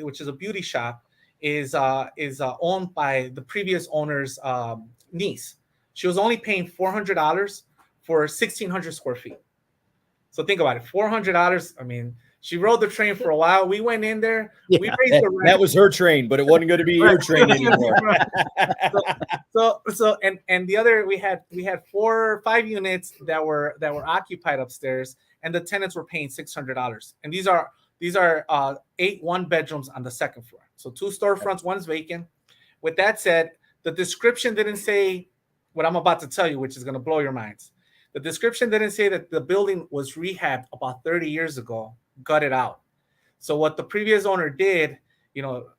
which is a beauty shop, is owned by the previous owner's niece. She was only paying $400 for 1,600 square feet. So think about it, $400. I mean, she rode the train for a while. We went in there.
Yeah,
we raised the rent.
That was her train, but it wasn't going to be your train anymore.
And the other, we had 4 or 5 units that were occupied upstairs, and the tenants were paying $600. And these are 8 one-bedrooms on the second floor. So 2 storefronts, one's vacant. With that said, the description didn't say what I'm about to tell you, which is going to blow your minds. The description didn't say that the building was rehabbed about 30 years ago, gutted out. So what the previous owner did,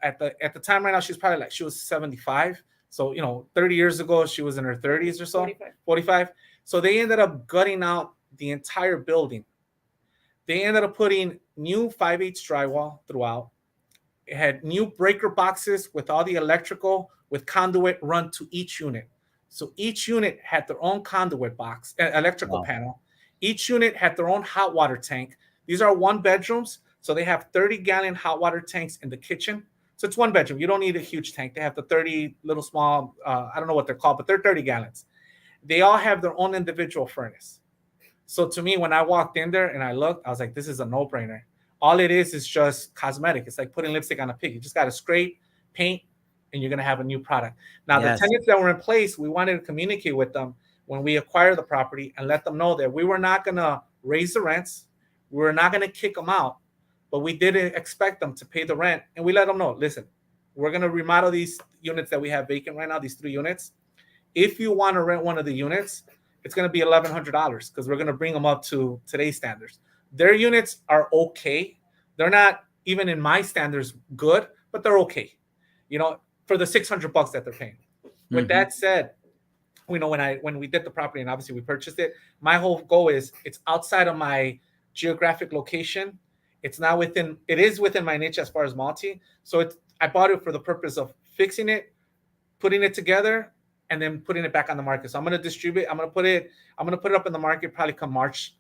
at the time right now, she was 75. So, 30 years ago, she was in her 30s or so, 45. So they ended up gutting out the entire building. They ended up putting new 5/8 drywall throughout. It had new breaker boxes with all the electrical with conduit run to each unit. So each unit had their own conduit box, electrical panel. Each unit had their own hot water tank. These are 1-bedrooms, so they have 30-gallon hot water tanks in the kitchen. So it's 1 bedroom. You don't need a huge tank. They have the 30 little small, I don't know what they're called, but they're 30 gallons. They all have their own individual furnace. So to me, when I walked in there and I looked, I was like, this is a no-brainer. All it is just cosmetic. It's like putting lipstick on a pig. You just got to scrape, paint, and you're going to have a new product. Now, the tenants that were in place, we wanted to communicate with them when we acquired the property and let them know that we were not going to raise the rents. We were not going to kick them out, but we didn't expect them to pay the rent. And we let them know, listen, we're going to remodel these units that we have vacant right now, these 3 units. If you want to rent one of the units, it's going to be $1,100 because we're going to bring them up to today's standards. Their units are okay. They're not even in my standards good, but they're okay, for the $600 that they're paying. With that said, when we did the property and obviously we purchased it, my whole goal is it's outside of my geographic location. It is within my niche as far as multi. So I bought it for the purpose of fixing it, putting it together, and then putting it back on the market. So I'm going to distribute. I'm going to put it up in the market probably come March,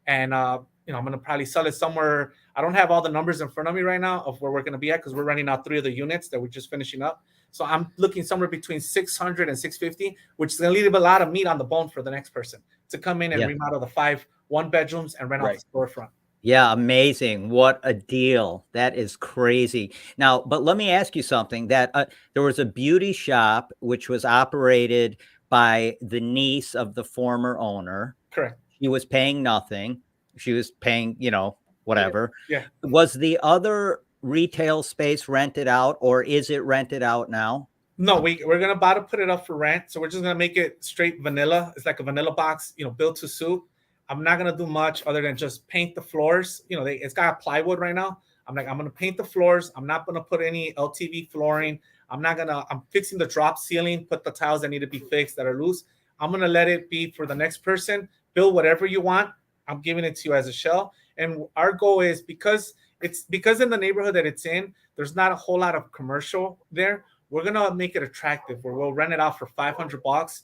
and I'm going to probably sell it somewhere. I don't have all the numbers in front of me right now of where we're going to be at because we're running out 3 of the units that we're just finishing up. So I'm looking somewhere between 600 and 650, which is going to leave a lot of meat on the bone for the next person to come in and remodel the 5 1-bedrooms and rent out the storefront.
Yeah, amazing. What a deal. That is crazy. Now, but let me ask you something that there was a beauty shop which was operated by the niece of the former owner.
Correct.
She was paying nothing. She was paying, whatever.
Yeah.
Was the other retail space rented out, or is it rented out now?
No, we're gonna about to put it up for rent. So we're just gonna make it straight vanilla. It's like a vanilla box, built to suit. I'm not gonna do much other than just paint the floors. It's got plywood right now. I'm gonna paint the floors. I'm not gonna put any LTV flooring. I'm fixing the drop ceiling, put the tiles that need to be fixed that are loose. I'm gonna let it be for the next person. Build whatever you want. I'm giving it to you as a shell. And our goal is because in the neighborhood that it's in, there's not a whole lot of commercial there. We're gonna make it attractive where we'll rent it out for $500,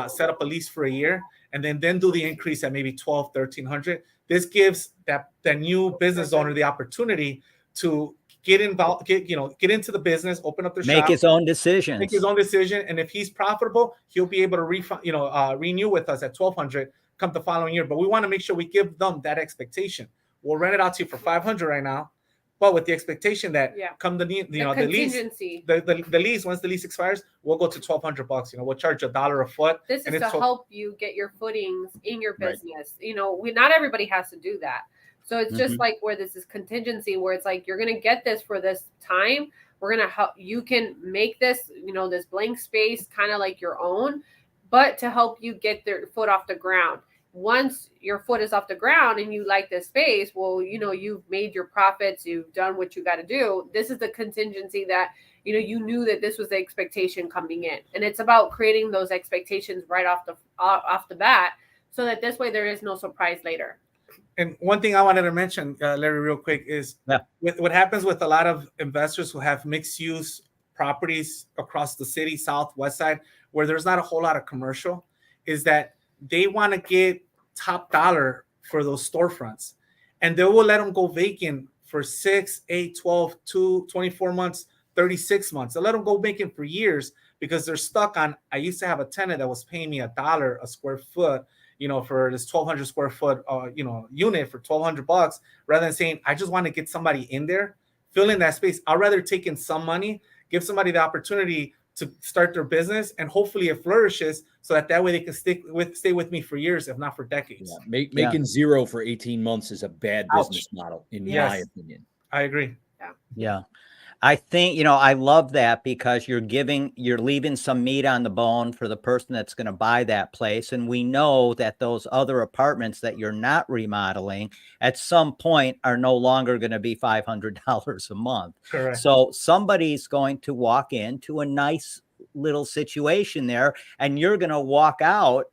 set up a lease for a year, and then do the increase at maybe $1,200, $1,300. This gives that new business owner the opportunity to get involved, get into the business, open up their shop,
make his own decisions,
make his own decision, and if he's profitable, he'll be able to renew with us at $1,200 come the following year. But we want to make sure we give them that expectation. We'll rent it out to you for $500 right now, but with the expectation that come the
contingency,
the lease, once the lease expires, we'll go to $1,200. We'll charge $1 a foot.
This is to help you get your footings in your business. Right. Not everybody has to do that. So it's just like where this is contingency, where it's like, you're going to get this for this time. We're going to help you can make this, this blank space kind of like your own, but to help you get their foot off the ground. Once your foot is off the ground and you like this space, well, you've made your profits, you've done what you got to do. This is the contingency that, you knew that this was the expectation coming in. And it's about creating those expectations right off the bat, so that this way there is no surprise later.
And one thing I wanted to mention, Larry, real quick, is what happens with a lot of investors who have mixed use properties across the city, south, west side, where there's not a whole lot of commercial, is that they want to get top dollar for those storefronts. And they will let them go vacant for 6, 8, 12, 24 months, 36 months. They'll let them go vacant for years because they're stuck on, I used to have a tenant that was paying me $1 a square foot, for this 1,200 square foot, unit for $1,200, rather than saying, I just want to get somebody in there, fill in that space. I'd rather take in some money, give somebody the opportunity to start their business, and hopefully it flourishes so that way they can stay with me for years, if not for decades.
Yeah. Making zero for 18 months is a bad business model, in my opinion.
I agree.
Yeah. I think, I love that, because you're leaving some meat on the bone for the person that's going to buy that place. And we know that those other apartments that you're not remodeling at some point are no longer going to be $500 a month.
Correct.
So somebody's going to walk into a nice little situation there, and you're going to walk out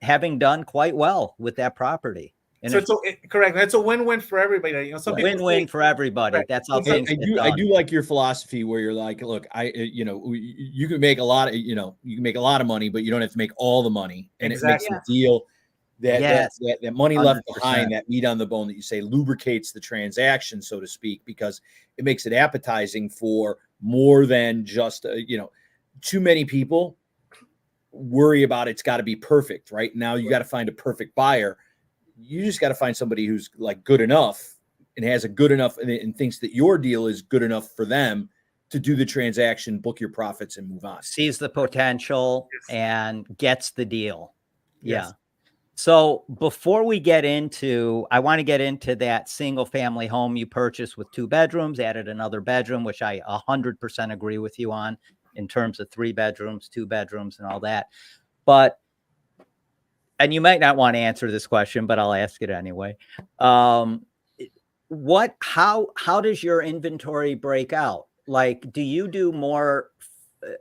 having done quite well with that property. And
so correct. That's a win-win for everybody. Some
win-win for everybody. Right. That's how things get done.
I do like your philosophy where you're like, look, you can make a lot of, you can make a lot of money, but you don't have to make all the money. And it makes the deal that money 100%. Left behind, that meat on the bone that you say, lubricates the transaction, so to speak, because it makes it appetizing for more than just, too many people worry about it's got to be perfect. Right now, you got to find a perfect buyer. You just got to find somebody who's like good enough and has a good enough and thinks that your deal is good enough for them to do the transaction, book your profits, and move on.
Sees the potential and gets the deal. Yes. Yeah. So before we I want to get into that single family home you purchased with 2 bedrooms, added another bedroom, which I 100% agree with you on in terms of 3 bedrooms, 2 bedrooms, and all that. And you might not want to answer this question, but I'll ask it anyway. How does your inventory break out? Like, do you do more?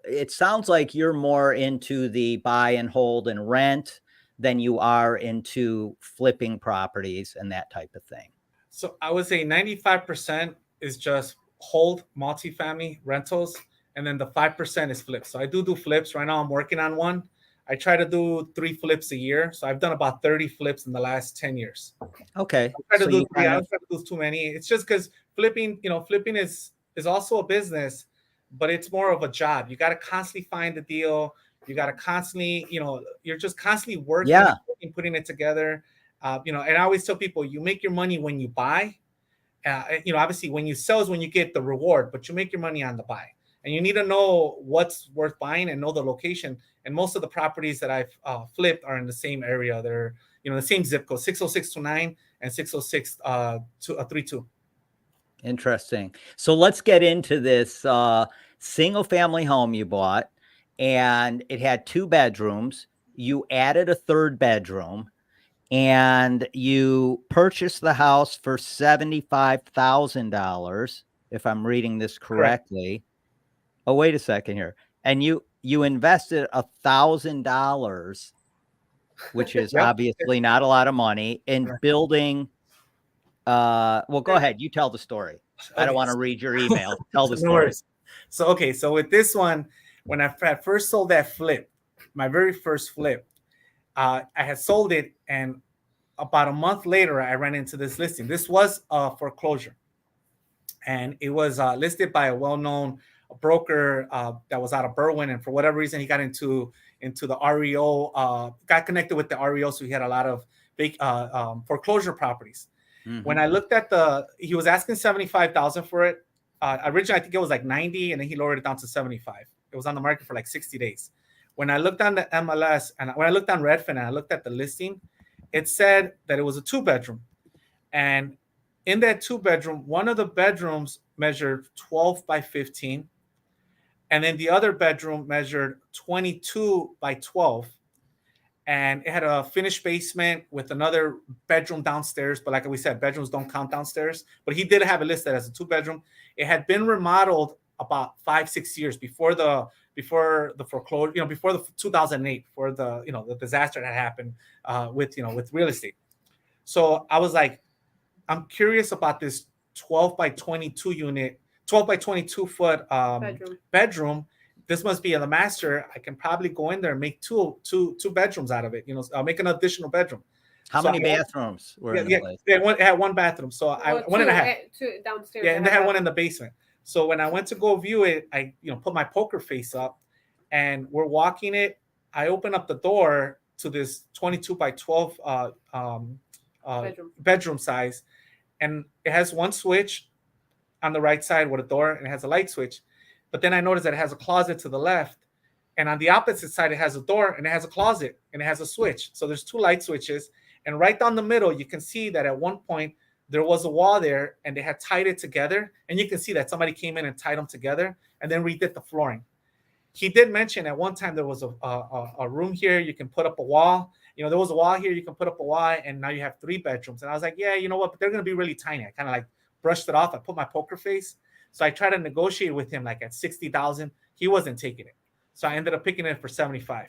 It sounds like you're more into the buy and hold and rent than you are into flipping properties and that type of thing.
So I would say 95% is just hold multifamily rentals, and then the 5% is flips. So I do flips. Right now I'm working on one. I try to do 3 flips a year. So I've done about 30 flips in the last 10 years.
Okay.
I try to do 3. I don't try to do too many. It's just because flipping is also a business, but it's more of a job. You got to constantly find the deal. You got to constantly, you're just constantly working, putting it together. And I always tell people, you make your money when you buy. Obviously when you sell is when you get the reward, but you make your money on the buy. And you need to know what's worth buying and know the location. And most of the properties that I've flipped are in the same area. They're, the same zip code, 60629 and 60632.
Interesting. So let's get into this single family home you bought, and it had 2 bedrooms. You added a 3rd bedroom, and you purchased the house for $75,000, if I'm reading this
Correct.
correctly. Oh, wait a second here. And you invested $1,000, which is
Yep.
obviously not a lot of money, in
Correct.
building. Well, go ahead. You tell the story. I don't
Okay.
want to read your email. Tell the
No
story.
worries. So with this one, when I first sold that flip, my very first flip, I had sold it, and about a month later, I ran into this listing. This was a foreclosure, and it was listed by a well-known broker that was out of Berwyn, and for whatever reason, he got into the REO, got connected with the REO, so he had a lot of big foreclosure properties. When I looked at he was asking $75,000 for it. Originally, I think it was like 90, and then he lowered it down to 75. It was on the market for like 60 days. When I looked on the MLS, and when I looked on Redfin, and I looked at the listing, it said that it was a 2-bedroom. And in that 2-bedroom, one of the bedrooms measured 12 by 15. And then the other bedroom measured 22 by 12. And it had a finished basement with another bedroom downstairs. But like we said, bedrooms don't count downstairs. But he did have it listed as a 2-bedroom. It had been remodeled about 5-6 years before the foreclosure, before the 2008, before the disaster that happened with real estate. So I was like, I'm curious about this 12 by 22 unit, 12 by 22 foot bedroom. This must be the master. I can probably go in there and make two bedrooms out of it. I'll make an additional bedroom.
How many bathrooms were in the place?
It had 1 bathroom. So I one and a half.
2 downstairs.
Yeah, and they had 1 in the basement. So when I went to go view it, I put my poker face up, and we're walking it. I open up the door to this 22 by 12 bedroom size, and it has 1 switch on the right side with a door, and it has a light switch. But then I noticed that it has a closet to the left, and on the opposite side it has a door, and it has a closet, and it has a switch. So there's 2 light switches, and right down the middle you can see that at one point there was a wall there, and they had tied it together, and you can see that somebody came in and tied them together and then redid the flooring. He did mention at one time there was a room here, you can put up a wall. There was a wall here, you can put up a wall, and now you have 3 bedrooms. And I was like, yeah, you know what? But they're going to be really tiny. I kind of like brushed it off. I put my poker face. So I tried to negotiate with him like at 60,000. He wasn't taking it. So I ended up picking it for 75.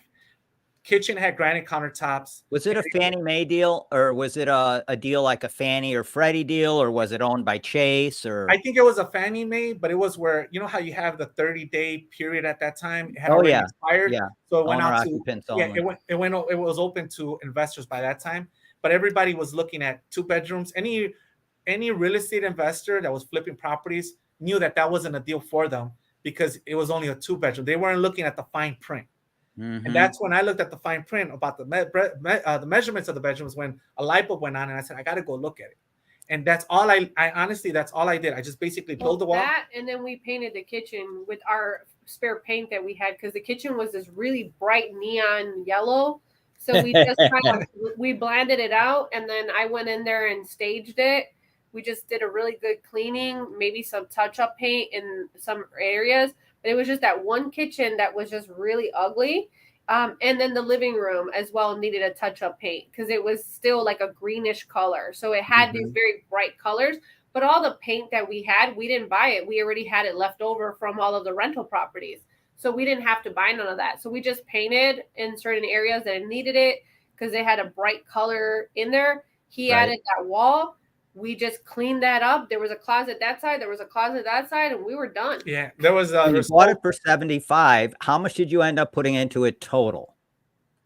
Kitchen had granite countertops.
Was it a Fannie Mae deal, or was it a deal like a Fannie or Freddie deal, or was it owned by Chase? Or
I think it was a Fannie Mae, but it was where how you have the 30-day period at that time. It had already expired.
Yeah.
So it went out to
it
was open to investors by that time. But everybody was looking at 2 bedrooms. Any real estate investor that was flipping properties knew that wasn't a deal for them because it was only a 2-bedroom. They weren't looking at the fine print. And that's when I looked at the fine print about the measurements of the bedrooms, when a light bulb went on, and I said, I got to go look at it. And that's all I honestly, that's all I did. I just basically built the wall.
And then we painted the kitchen with our spare paint that we had, because the kitchen was this really bright neon yellow. So we just we blended it out, and then I went in there and staged it. We just did a really good cleaning, maybe some touch-up paint in some areas. But it was just that one kitchen that was just really ugly. And then the living room as well needed a touch-up paint because it was still like a greenish color. So it had these very bright colors. But all the paint that we had, we didn't buy it. We already had it left over from all of the rental properties. So we didn't have to buy none of that. So we just painted in certain areas that needed it because they had a bright color in there. He added that wall. We just cleaned that up. There was a closet that side. There was a closet that side, and we were done.
Yeah, there was.
You bought it for 75. How much did you end up putting into it total?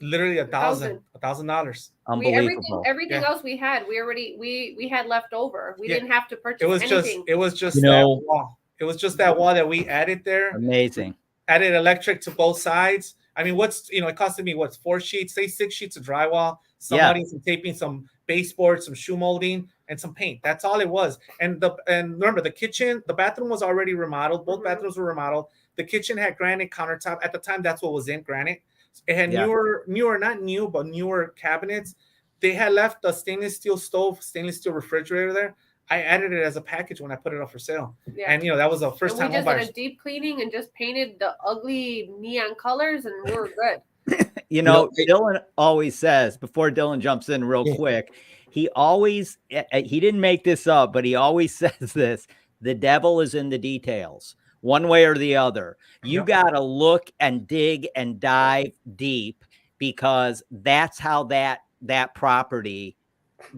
Literally $1,000.
Unbelievable.
Everything else we had, we had left over. We didn't have to purchase anything.
It was just that wall. It was just that wall that we added there.
Amazing.
Added electric to both sides. I mean, it costed me 4 sheets, say 6 sheets of drywall, some taping, some baseboard, some shoe molding, and some paint. That's all it was. And remember, the kitchen, the bathroom was already remodeled. Both bathrooms were remodeled. The kitchen had granite countertop. At the time, that's what was in granite. It had newer, not new, but newer cabinets. they had left the stainless steel stove, stainless steel refrigerator there. I added it as a package when I put it up for sale.
Yeah.
And, that was the first
and
time
we just
home
did
buyers.
a deep cleaning and just painted the ugly neon colors, and we were good.
Dylan always says, before Dylan jumps in real quick, he didn't make this up, but he always says this: the devil is in the details, one way or the other. You got to look and dig and dive deep, because that's how that property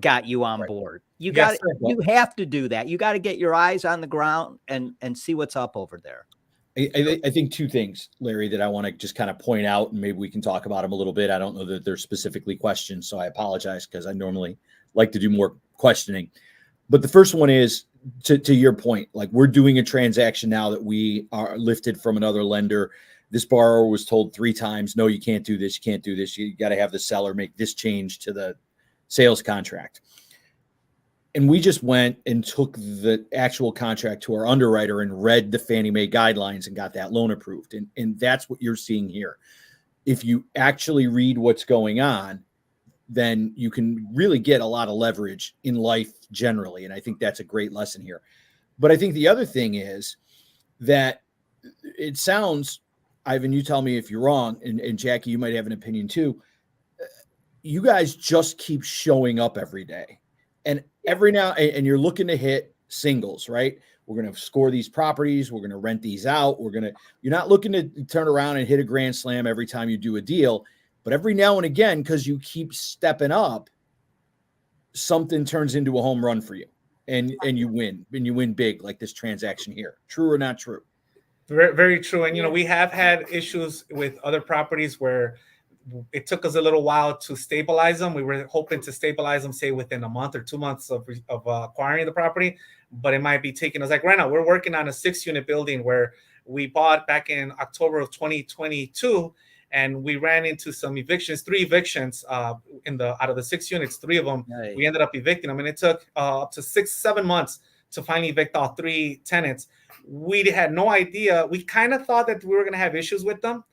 got you on board. You have to do that. You got to get your eyes on the ground and see what's up over there.
I think two things, Larry, that I want to just kind of point out, and maybe we can talk about them a little bit. I don't know that they're specifically questions, so I apologize, because I normally like to do more questioning. But the first one is to your point, like, we're doing a transaction now that we are lifted from another lender. This borrower was told 3 times, no, you can't do this. You can't do this. You got to have the seller make this change to the sales contract. And we just went and took the actual contract to our underwriter and read the Fannie Mae guidelines and got that loan approved. And that's what you're seeing here. If you actually read what's going on, then you can really get a lot of leverage in life generally. And I think that's a great lesson here. But I think the other thing is that it sounds, Ivan, you tell me if you're wrong, and Jackie, you might have an opinion too. You guys just keep showing up every day. And every now, and you're looking to hit singles, right? We're going to score these properties. We're going to rent these out. You're not looking to turn around and hit a grand slam every time you do a deal, but every now and again, because you keep stepping up, something turns into a home run for you, and you win big, like this transaction here. True or not true?
Very, very true. And, we have had issues with other properties where it took us a little while to stabilize them. We were hoping to stabilize them, say, within a month or 2 months of acquiring the property, but it might be taking us, like right now, we're working on a 6-unit building where we bought back in October of 2022, and we ran into some evictions, 3 evictions out of the 6 units, 3 of them,
Nice.
We ended up evicting them, and it took up to 6-7 months to finally evict all 3 tenants. We had no idea. We kind of thought that we were going to have issues with them,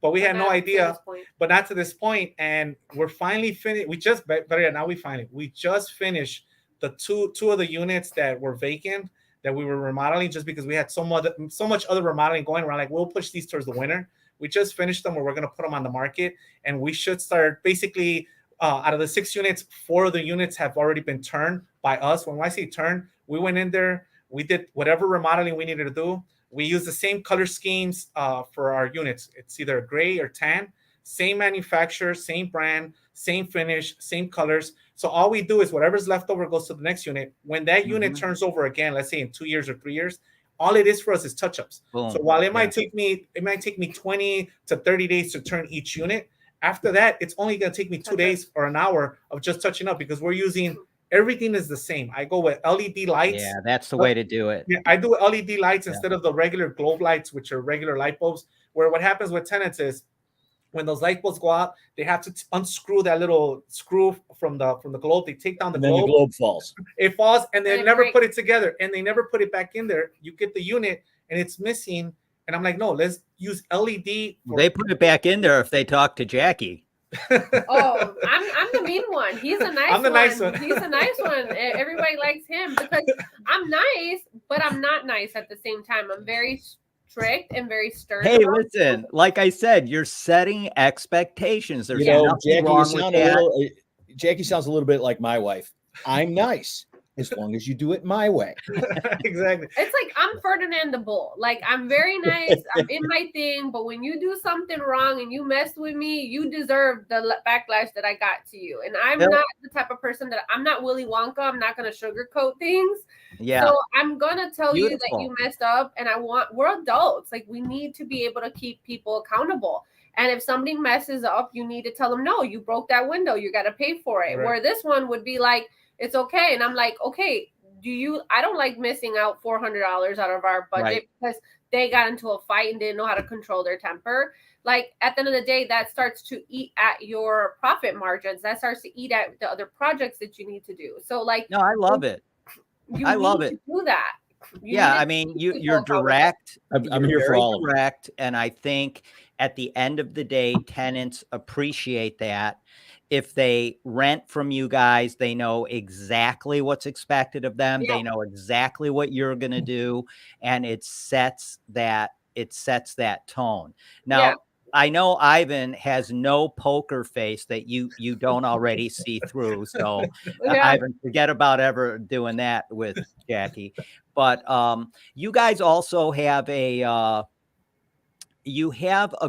but we had no idea, but not to this point. And we're finally finished. We just finished the two of the units that were vacant that we were remodeling, just because we had so much other remodeling going around. Like, we'll push these towards the winter. We just finished them, where we're going to put them on the market, and we should start basically out of the 6 units, 4 of the units have already been turned by us. When I say turn, we went in there, we did whatever remodeling we needed to do. We use the same color schemes for our units. It's either gray or tan, same manufacturer, same brand, same finish, same colors. So all we do is whatever's left over goes to the next unit. When that unit turns over again, let's say in 2 years or 3 years, all it is for us is touch-ups. So while it might take me 20 to 30 days to turn each unit, after that, it's only going to take me 2 days or an hour of just touching up, because we're using everything is the same. I go with LED lights.
Yeah, that's the way to do it.
Yeah, I do LED lights instead of the regular globe lights, which are regular light bulbs. Where what happens with tenants is, when those light bulbs go out, they have to unscrew that little screw from the globe. They take down the globe.
Then the globe falls.
It falls, and they never put it together, and they never put it back in there. You get the unit, and it's missing. And I'm like, no, let's use LED.
They put it back in there if they talk to Jackie.
Oh, I'm the mean one. He's a nice one.
Nice one.
He's a nice one. Everybody likes him because I'm nice, but I'm not nice at the same time. I'm very strict and very stern.
Hey, listen, like I said, you're setting expectations. There's nothing wrong with that.
Jackie sounds a little bit like my wife. I'm nice as long as you do it my way.
Exactly.
It's like I'm Ferdinand the Bull. Like, I'm very nice. I'm in my thing. But when you do something wrong and you mess with me, you deserve the backlash that I got to you. And I'm not the type of person that I'm not Willy Wonka. I'm not going to sugarcoat things.
Yeah.
So I'm going to tell you that you messed up. And we're adults. Like, we need to be able to keep people accountable. And if somebody messes up, you need to tell them, no, you broke that window. You got to pay for it. Right. Where this one would be like, it's okay. And I'm like, okay, I don't like missing out $400 out of our budget because they got into a fight and didn't know how to control their temper. Like, at the end of the day, that starts to eat at your profit margins. That starts to eat at the other projects that you need to do. So, like,
no, I love it. I love it.
Do that.
I mean, you're direct.
I'm here for all
direct, and I think at the end of the day, tenants appreciate that. if they rent from you guys, they know exactly what's expected of them.
Yeah.
They know exactly what you're going to do, and it sets that tone. Now,
Yeah.
I know Ivan has no poker face that you don't already see through. So
Yeah.
Ivan, forget about ever doing that with Jackie. But you guys also have a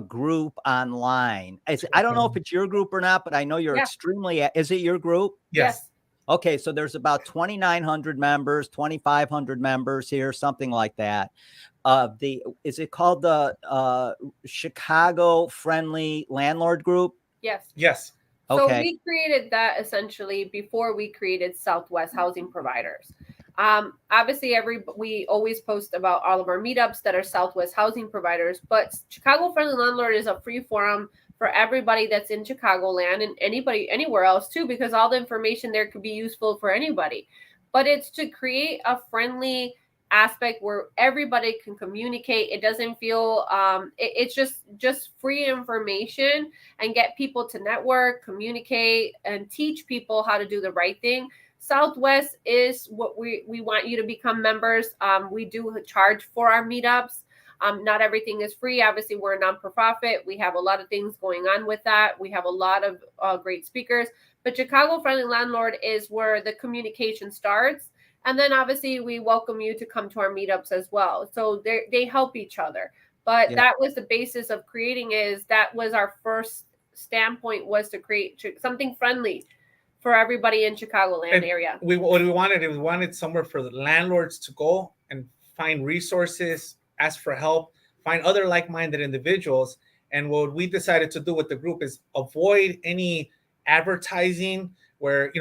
group online. I don't know if it's your group or not, but I know you're
Yeah.
extremely. Is it your group?
Yes.
Okay, so there's about 2,900 members, 2,500 members here, something like that. Is it called the Chicago Friendly Landlord Group?
Yes.
Yes.
So
Okay.
we created that essentially before we created Southwest Housing Providers. Obviously, we always post about all of our meetups that are Southwest Housing Providers, but Chicago Friendly Landlord is a free forum for everybody that's in Chicagoland and anybody anywhere else too, because all the information there could be useful for anybody. But it's to create a friendly aspect where everybody can communicate. It doesn't feel it's just free information and get people to network, communicate, and teach people how to do the right thing. Southwest is what we want you to become members. We do charge for our meetups. Not everything is free. Obviously, we're a non-profit. We have a lot of things going on with that. We have a lot of great speakers. But Chicago Friendly Landlord is where the communication starts. And then obviously we welcome you to come to our meetups as well. So they help each other. But
Yeah.
that was the basis of creating that was our first standpoint, was to create something friendly for everybody in Chicagoland area.
What we wanted somewhere for the landlords to go and find resources, ask for help, find other like-minded individuals. And what we decided to do with the group is avoid any advertising where,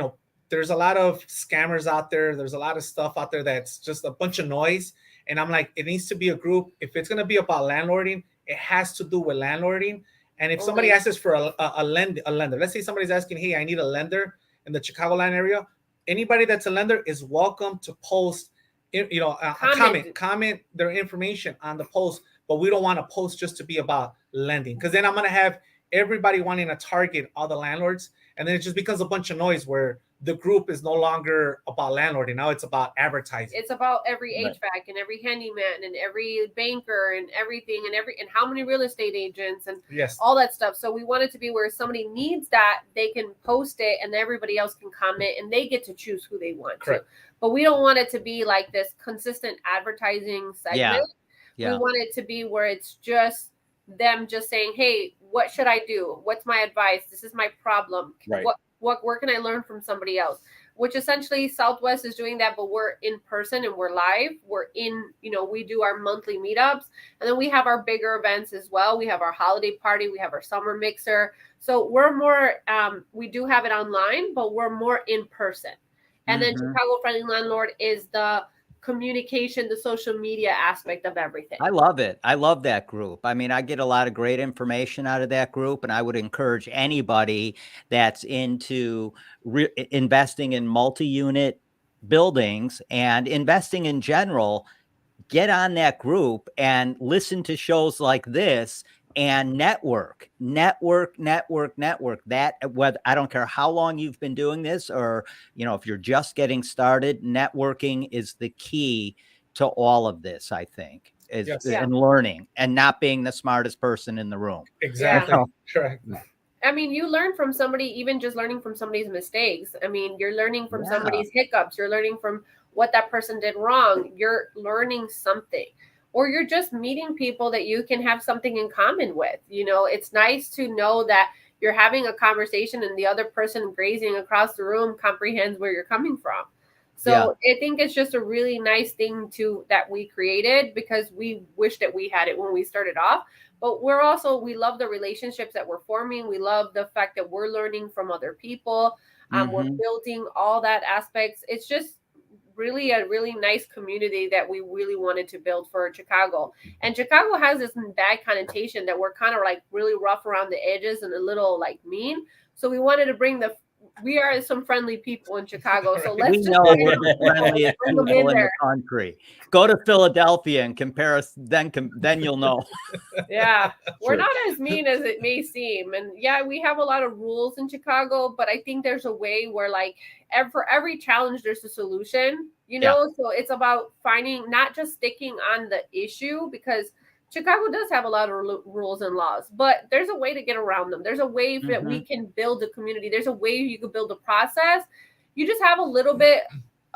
there's a lot of scammers out there. There's a lot of stuff out there that's just a bunch of noise. And I'm like, it needs to be a group. If it's going to be about landlording, it has to do with landlording. And if somebody asks us for a lender, let's say somebody's asking, hey, I need a lender in the Chicagoland area. Anybody that's a lender is welcome to post, a comment their information on the post. But we don't want to post just to be about lending, because then I'm going to have everybody wanting to target all the landlords. And then it just becomes a bunch of noise where the group is no longer about landlording. Now it's about advertising.
It's about every HVAC and every handyman and every banker and everything and how many real estate agents and all that stuff. So we want it to be where somebody needs that, they can post it and everybody else can comment and they get to choose who they want to. But we don't want it to be like this consistent advertising segment. Yeah. We want it to be where it's just them just saying, hey, what should I do? What's my advice? This is my problem.
Right.
Where can I learn from somebody else? Which essentially Southwest is doing that, but we're in person and we're live. We're in, we do our monthly meetups, and then we have our bigger events as well. We have our holiday party. We have our summer mixer. So we're more, we do have it online, but we're more in person. And then Chicago Friendly Landlord is the communication, the social media aspect of everything.
I love it. I love that group. I mean, I get a lot of great information out of that group, and I would encourage anybody that's into investing in multi-unit buildings and investing in general, get on that group and listen to shows like this and network. That, whether, I don't care how long you've been doing this or, if you're just getting started, networking is the key to all of this, I think, and learning and not being the smartest person in the room.
Exactly. Correct.
I mean, you learn from somebody, even just learning from somebody's mistakes. I mean, you're learning from somebody's hiccups. You're learning from what that person did wrong. You're learning something. Or you're just meeting people that you can have something in common with. It's nice to know that you're having a conversation and the other person grazing across the room comprehends where you're coming from. So I think it's just a really nice thing that we created, because we wish that we had it when we started off. But we love the relationships that we're forming. We love the fact that we're learning from other people. We're building all that aspects. It's just really a really nice community that we really wanted to build for Chicago. And Chicago has this bad connotation that we're kind of like really rough around the edges and a little like mean. So we wanted to bring the we are some friendly people in Chicago. So
We
let's just
know
bring
we're
them
the friendliest
bring them
people
in
in the
there.
country. Go to Philadelphia and compare us, then you'll know.
Yeah, we're
Sure.
not as mean as it may seem. And yeah, we have a lot of rules in Chicago, but I think there's a way where, like, for every challenge, there's a solution, you know? So it's about finding, not just sticking on the issue, because Chicago does have a lot of rules and laws, but there's a way to get around them. There's a way that we can build a community. There's a way you can build a process. You just have a little bit,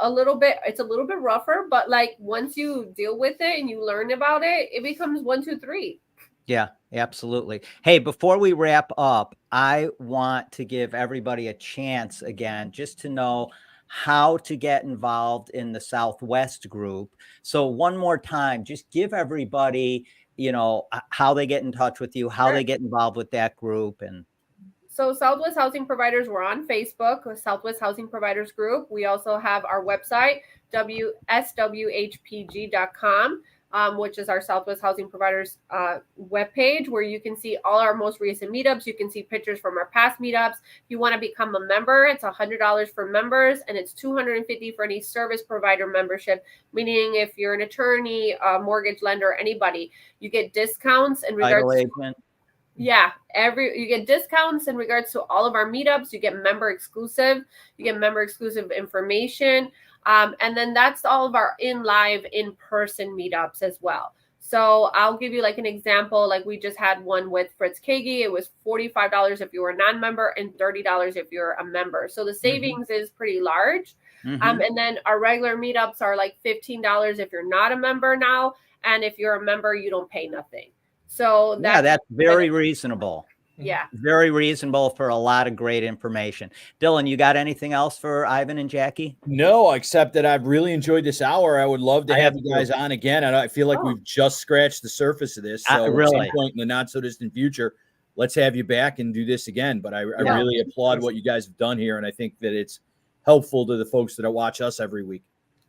it's a little bit rougher, but like once you deal with it and you learn about it, it becomes 1, 2, 3.
Yeah, absolutely. Hey, before we wrap up, I want to give everybody a chance again, just to know how to get involved in the Southwest group. So one more time, just give everybody, how they get in touch with you, how they get involved with that group. And
so Southwest Housing Providers, we're on Facebook, Southwest Housing Providers Group. We also have our website, swhpg.com. Which is our Southwest Housing Providers webpage, where you can see all our most recent meetups. You can see pictures from our past meetups. If you want to become a member, it's $100 for members, and it's $250 for any service provider membership, meaning if you're an attorney, a mortgage lender, anybody, you get discounts in regards to, you get discounts in regards to all of our meetups. You get member exclusive information. And then that's all of our in-person meetups as well. So I'll give you like an example. Like we just had one with Fritz Kagi. It was $45 if you were a non-member and $30 if you're a member. So the savings is pretty large. And then our regular meetups are like $15 if you're not a member now. And if you're a member, you don't pay nothing. So
that's very reasonable.
Yeah.
Very reasonable for a lot of great information. Dylan, you got anything else for Ivan and Jackie?
No, except that I've really enjoyed this hour. I would love to have you guys on again. And I feel like we've just scratched the surface of this. So at some point in the not so distant future, let's have you back and do this again. But I really applaud what you guys have done here. And I think that it's helpful to the folks that watch us every week.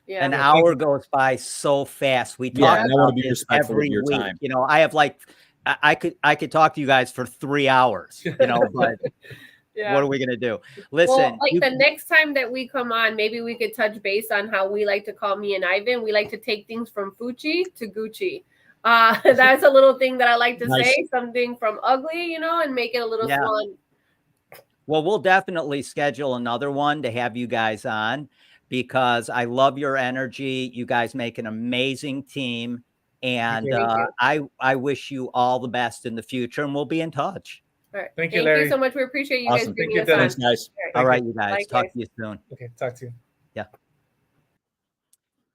Yeah.
An hour goes by so fast. We talk about this every week.
Time.
I have like, I could talk to you guys for 3 hours, but what are we going to do? Listen,
the next time that we come on, maybe we could touch base on how we like to call me and Ivan. We like to take things from Fucci to Gucci. That's a little thing that I like to say, something from ugly, and make it a little fun.
Well, we'll definitely schedule another one to have you guys on, because I love your energy. You guys make an amazing team. And I wish you all the best in the future, and we'll be in touch.
All right.
Thank you, Larry.
Thank you so much. We appreciate you guys bringing us on.
Thanks, guys.
All right, you guys. Talk to you soon.
Okay, talk to you.
Yeah.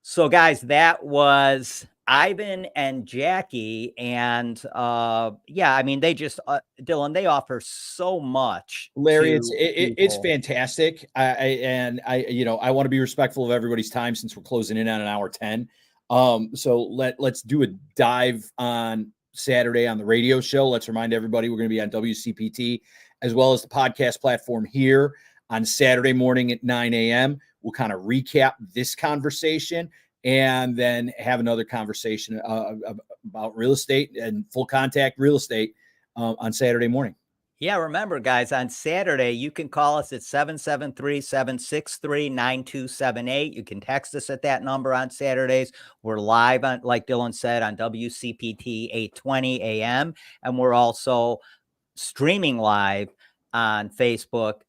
So, guys, that was Ivan and Jackie, and I mean, they just Dylan, they offer so much.
Larry, it's fantastic. I want to be respectful of everybody's time since we're closing in on an hour 10. So let's do a dive on Saturday on the radio show. Let's remind everybody we're going to be on WCPT as well as the podcast platform here on Saturday morning at 9 a.m. We'll kind of recap this conversation and then have another conversation about real estate and full contact real estate on Saturday morning.
Yeah, remember, guys, on Saturday, you can call us at 773-763-9278. You can text us at that number on Saturdays. We're live on, like Dylan said, on WCPT 820 AM. And we're also streaming live on Facebook,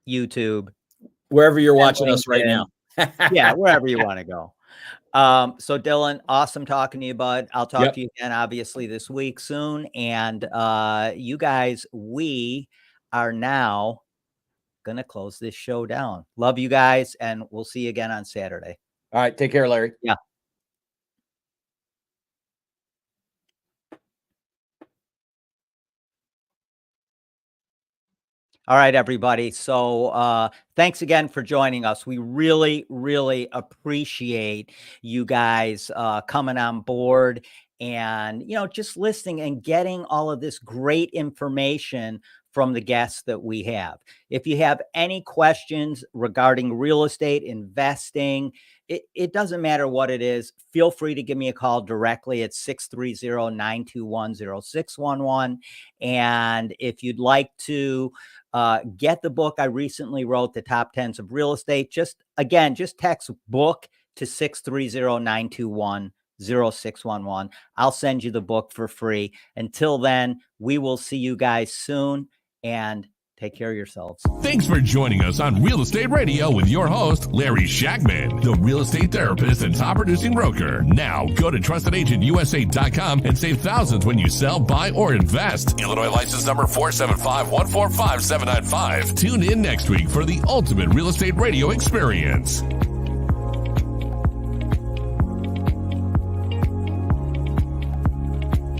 YouTube.
Wherever you're watching us right now.
Yeah, wherever you want to go. So Dylan, awesome talking to you, bud. I'll talk to you again, obviously, this week soon. And you guys, we are now going to close this show down. Love you guys, and we'll see you again on Saturday.
All right. Take care, Larry.
Yeah. All right, everybody. So thanks again for joining us. We really, really appreciate you guys coming on board and, just listening and getting all of this great information from the guests that we have. If you have any questions regarding real estate, investing, it doesn't matter what it is, feel free to give me a call directly at 630-921-0611. And if you'd like to get the book I recently wrote, The Top 10s of Real Estate, just text book to 630-921-0611. I'll send you the book for free. Until then, we will see you guys soon, and take care of yourselves.
Thanks for joining us on Real Estate Radio with your host, Larry Shakman, the real estate therapist and top producing broker. Now go to trustedagentUSA.com and save thousands when you sell, buy, or invest. Illinois license number 475145795. Tune in next week for the ultimate real estate radio experience.